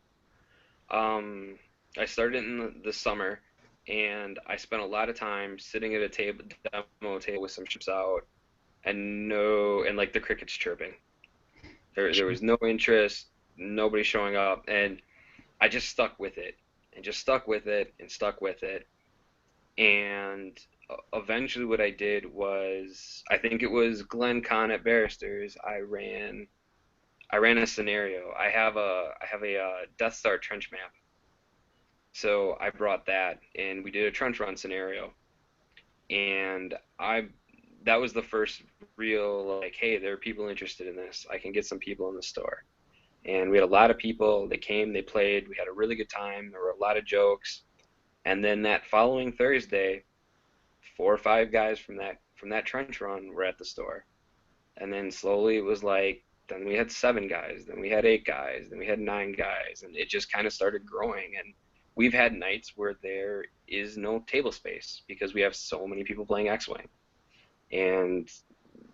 I started in the summer, and I spent a lot of time sitting at a demo table with some ships out, and like the crickets chirping. There was no interest, nobody showing up, and I just stuck with it, and just stuck with it, and stuck with it, and eventually what I did was, I think it was Glenn Kahn at Barristers. I ran a scenario. I have a Death Star trench map. So I brought that, and we did a trench run scenario, and that was the first real, like, hey, there are people interested in this. I can get some people in the store. And we had a lot of people. They came, they played. We had a really good time. There were a lot of jokes. And then that following Thursday, 4 or 5 guys from that trench run were at the store. And then slowly it was like, then we had 7 guys, then we had 8 guys, then we had 9 guys, and it just kind of started growing. And we've had nights where there is no table space because we have so many people playing X-Wing. And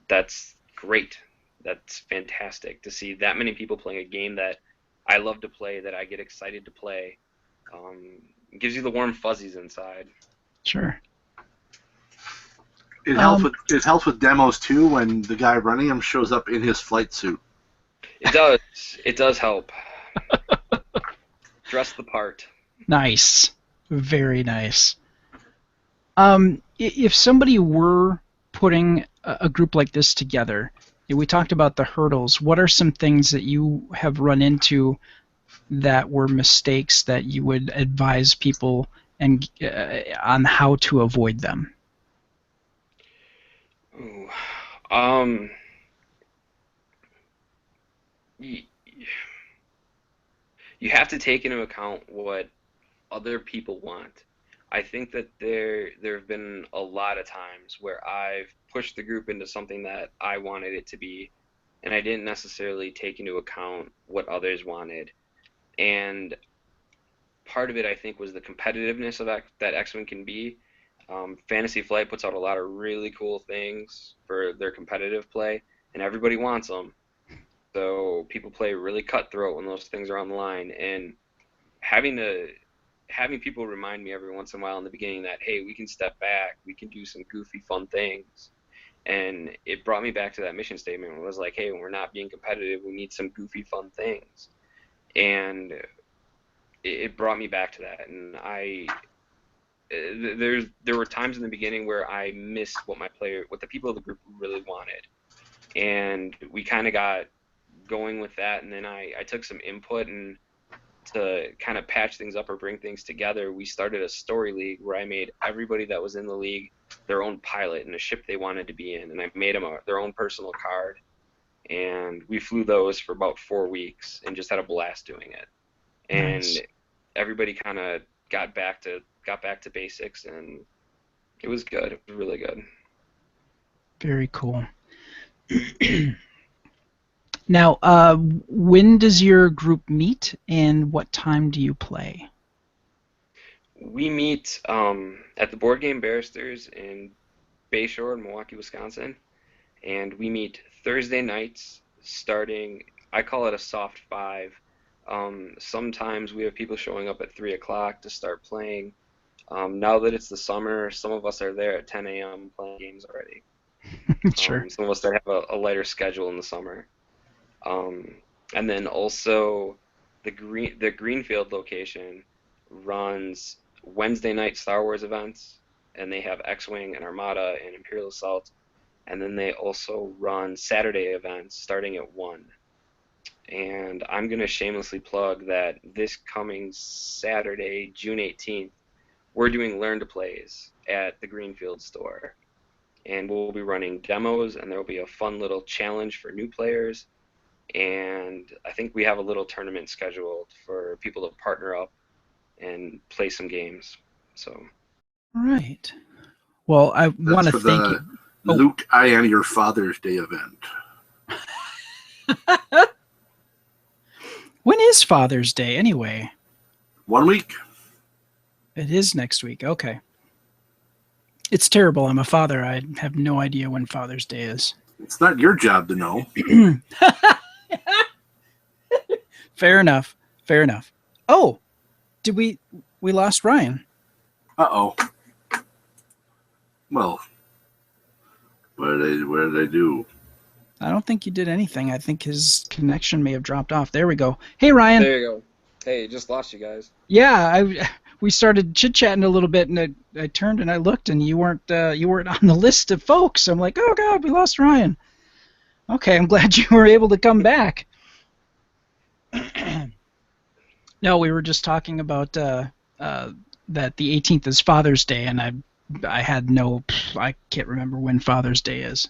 that's great. That's fantastic to see that many people playing a game that I love to play, that I get excited to play. It gives you the warm fuzzies inside. Sure. It helps with demos too when the guy running them shows up in his flight suit. It does. It does help. Dress the part. Nice. Very nice. If somebody were putting a group like this together, we talked about the hurdles. What are some things that you have run into that were mistakes that you would advise people and on how to avoid them? Ooh. You have to take into account what other people want. I think that there have been a lot of times where I've pushed the group into something that I wanted it to be, and I didn't necessarily take into account what others wanted. And part of it, I think, was the competitiveness of that X-Wing can be. Fantasy Flight puts out a lot of really cool things for their competitive play, and everybody wants them. So people play really cutthroat when those things are on the line, and having people remind me every once in a while in the beginning that, hey, we can step back, we can do some goofy, fun things. And it brought me back to that mission statement. It was like, hey, when we're not being competitive, we need some goofy, fun things. And it brought me back to that. And there were times in the beginning where I missed what the people of the group really wanted. And we kind of got going with that, and then I took some input, and to kind of patch things up or bring things together, we started a story league where I made everybody that was in the league their own pilot and a ship they wanted to be in, and I made them their own personal card, and we flew those for about 4 weeks and just had a blast doing it. And Nice. Everybody kind of got back to basics, and it was good. It was really good. Very cool. Now, when does your group meet, and what time do you play? We meet at the Board Game Barristers in Bayshore in Milwaukee, Wisconsin, and we meet Thursday nights starting, I call it a soft 5. Sometimes we have people showing up at 3 o'clock to start playing. Now that it's the summer, some of us are there at 10 a.m. playing games already. Sure. Some of us have a lighter schedule in the summer. And then also the Greenfield location runs Wednesday night Star Wars events, and they have X-Wing and Armada and Imperial Assault, and then they also run Saturday events starting at 1. And I'm going to shamelessly plug that this coming Saturday, June 18th, we're doing Learn to Plays at the Greenfield store. And we'll be running demos, and there will be a fun little challenge for new players. And I think we have a little tournament scheduled for people to partner up and play some games. So. All right. Well, I want to thank you. Luke, I am your Father's Day event. When is Father's Day, anyway? 1 week. It is next week. Okay. It's terrible. I'm a father. I have no idea when Father's Day is. It's not your job to know. Fair enough. Fair enough. Oh, we lost Ryan? Uh-oh. Well, what did I do? I don't think you did anything. I think his connection may have dropped off. There we go. Hey, Ryan. There you go. Hey, just lost you guys. Yeah, we started chit-chatting a little bit, and I turned and I looked, and you weren't on the list of folks. I'm like, oh God, we lost Ryan. Okay, I'm glad you were able to come back. No, we were just talking about that the 18th is Father's Day, and I can't remember when Father's Day is.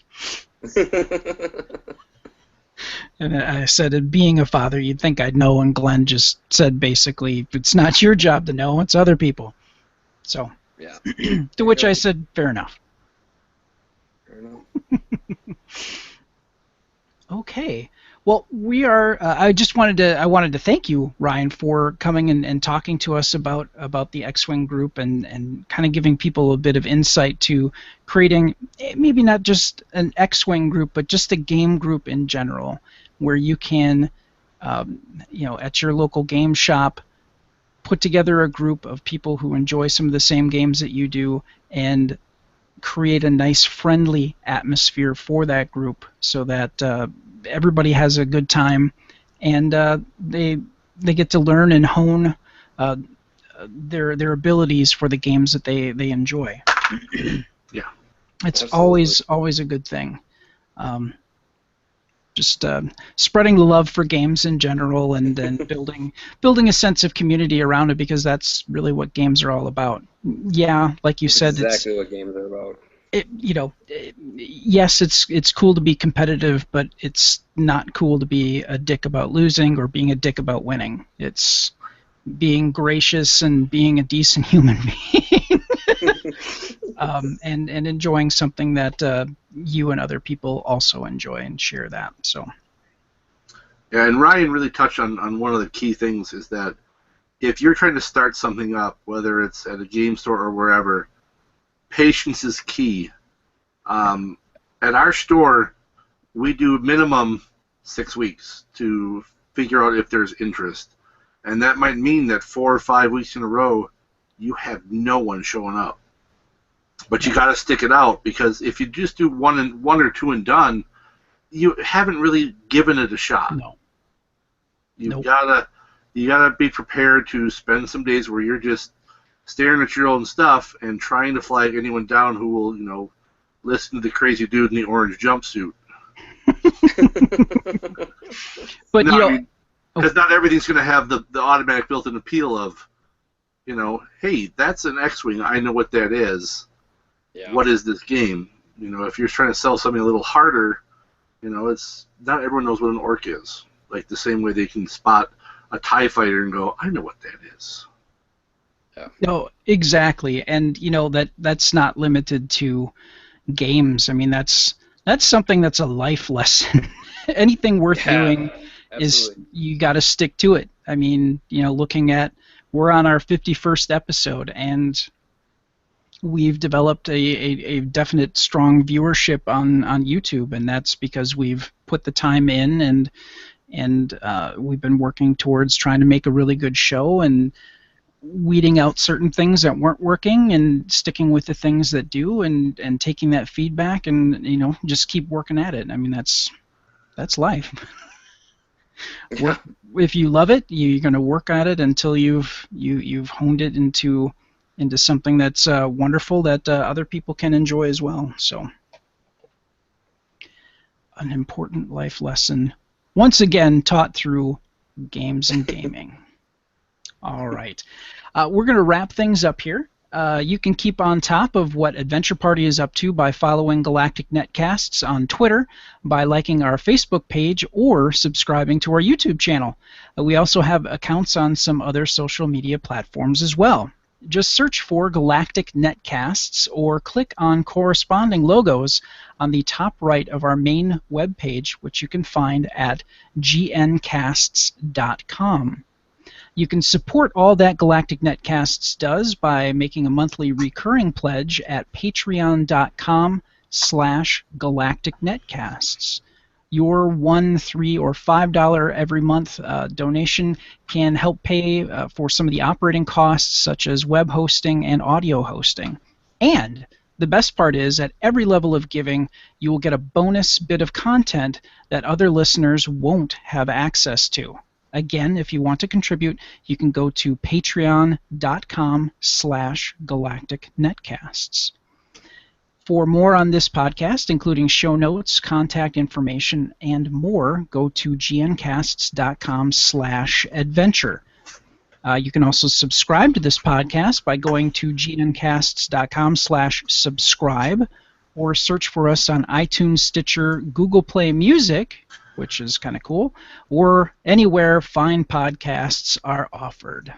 And I said, being a father, you'd think I'd know, and Glenn just said basically, it's not your job to know, it's other people. So, Yeah. to which I said, fair enough. Fair enough. Okay. Well, we are. I wanted to thank you, Ryan, for coming and talking to us about the XWing group and kind of giving people a bit of insight to creating maybe not just an XWing group, but just a game group in general, where you can, at your local game shop, put together a group of people who enjoy some of the same games that you do and create a nice, friendly atmosphere for that group, so that everybody has a good time, and they get to learn and hone their abilities for the games that they enjoy. Yeah, it's Absolutely. always a good thing. Just spreading the love for games in general, and building a sense of community around it, because that's really what games are all about. Yeah, like you That's said, exactly what games are about. Yes, it's cool to be competitive, but it's not cool to be a dick about losing or being a dick about winning. It's being gracious and being a decent human being, and enjoying something that you and other people also enjoy and share that. So. Yeah, and Ryan really touched on one of the key things, is that if you're trying to start something up, whether it's at a game store or wherever, patience is key. At our store, we do minimum 6 weeks to figure out if there's interest. And that might mean that 4 or 5 weeks in a row, you have no one showing up. But you got to stick it out, because if you just do one or two and done, you haven't really given it a shot. No. You gotta be prepared to spend some days where you're just staring at your own stuff and trying to flag anyone down who will, listen to the crazy dude in the orange jumpsuit. But because not everything's going to have the automatic built-in appeal of, hey, that's an X-Wing. I know what that is. Yeah. What is this game? If you're trying to sell something a little harder, it's not everyone knows what an orc is. Like the same way they can spot a TIE fighter and go, I know what that is. Yeah. No, exactly, and that's not limited to games. I mean, that's something that's a life lesson. Anything worth doing is you got to stick to it. I mean, we're on our 51st episode, and we've developed a definite strong viewership on YouTube, and that's because we've put the time in, and we've been working towards trying to make a really good show, and weeding out certain things that weren't working and sticking with the things that do, and taking that feedback and just keep working at it. I mean, that's life. Yeah. If you love it, you're going to work at it until you've honed it into something that's wonderful that other people can enjoy as well. So, an important life lesson, once again taught through games and gaming. All right. We're going to wrap things up here. You can keep on top of what Adventure Party is up to by following Galactic Netcasts on Twitter, by liking our Facebook page, or subscribing to our YouTube channel. We also have accounts on some other social media platforms as well. Just search for Galactic Netcasts or click on corresponding logos on the top right of our main webpage, which you can find at gncasts.com. You can support all that Galactic Netcasts does by making a monthly recurring pledge at patreon.com/Galactic Netcasts. Your $1, $3, or $5 every month donation can help pay for some of the operating costs, such as web hosting and audio hosting. And the best part is, at every level of giving, you will get a bonus bit of content that other listeners won't have access to. Again, if you want to contribute, you can go to patreon.com/Galactic Netcasts. For more on this podcast, including show notes, contact information, and more, go to gncasts.com/adventure. You can also subscribe to this podcast by going to gncasts.com/subscribe, or search for us on iTunes, Stitcher, Google Play Music, which is kind of cool, or anywhere fine podcasts are offered.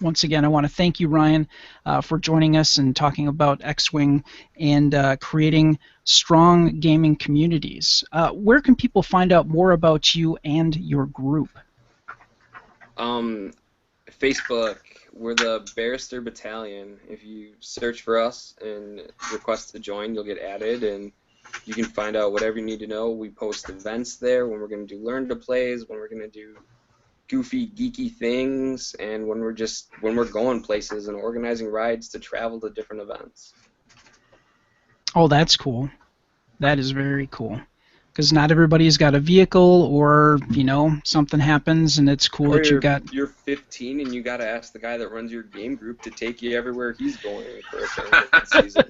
Once again, I want to thank you, Ryan, for joining us and talking about XWing and creating strong gaming communities. Where can people find out more about you and your group? Facebook, we're the Barrister Battalion. If you search for us and request to join, you'll get added, and you can find out whatever you need to know. We post events there when we're going to do learn to plays, when we're going to do goofy, geeky things, and when we're going places and organizing rides to travel to different events. Oh, that's cool. That is very cool. Because not everybody's got a vehicle, or something happens, and it's cool that you got. You're 15 and you got to ask the guy that runs your game group to take you everywhere he's going for a tournament season.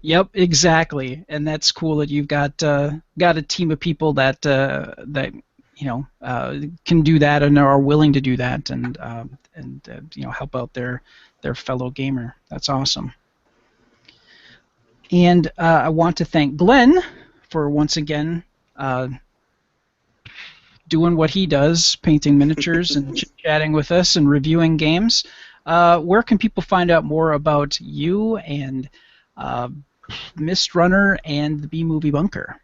Yep, exactly, and that's cool that you've got a team of people that can do that and are willing to do that, and help out their fellow gamer. That's awesome. And I want to thank Glenn for once again doing what he does, painting miniatures and chit-chatting with us and reviewing games. Where can people find out more about you and Mist Runner and the B-Movie Bunker?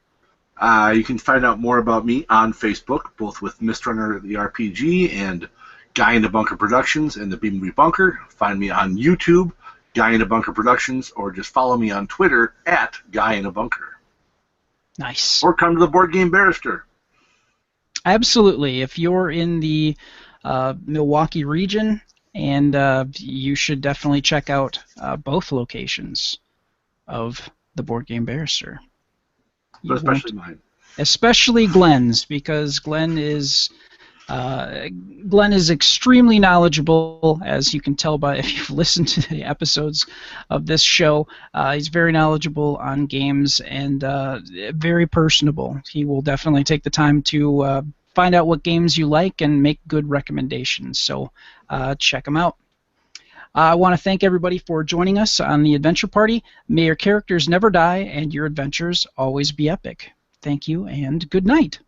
You can find out more about me on Facebook, both with Mist Runner the RPG and Guy in the Bunker Productions and the B-Movie Bunker. Find me on YouTube, Guy in the Bunker Productions, or just follow me on Twitter at Guy in the Bunker. Nice. Or come to the Board Game Barrister. Absolutely. If you're in the Milwaukee region, and you should definitely check out both locations of the Board Game Barrister. But especially mine. Especially Glenn's, because Glenn is extremely knowledgeable, as you can tell by if you've listened to the episodes of this show. He's very knowledgeable on games and very personable. He will definitely take the time to find out what games you like and make good recommendations. So check him out. I want to thank everybody for joining us on the Adventure Party. May your characters never die and your adventures always be epic. Thank you and good night.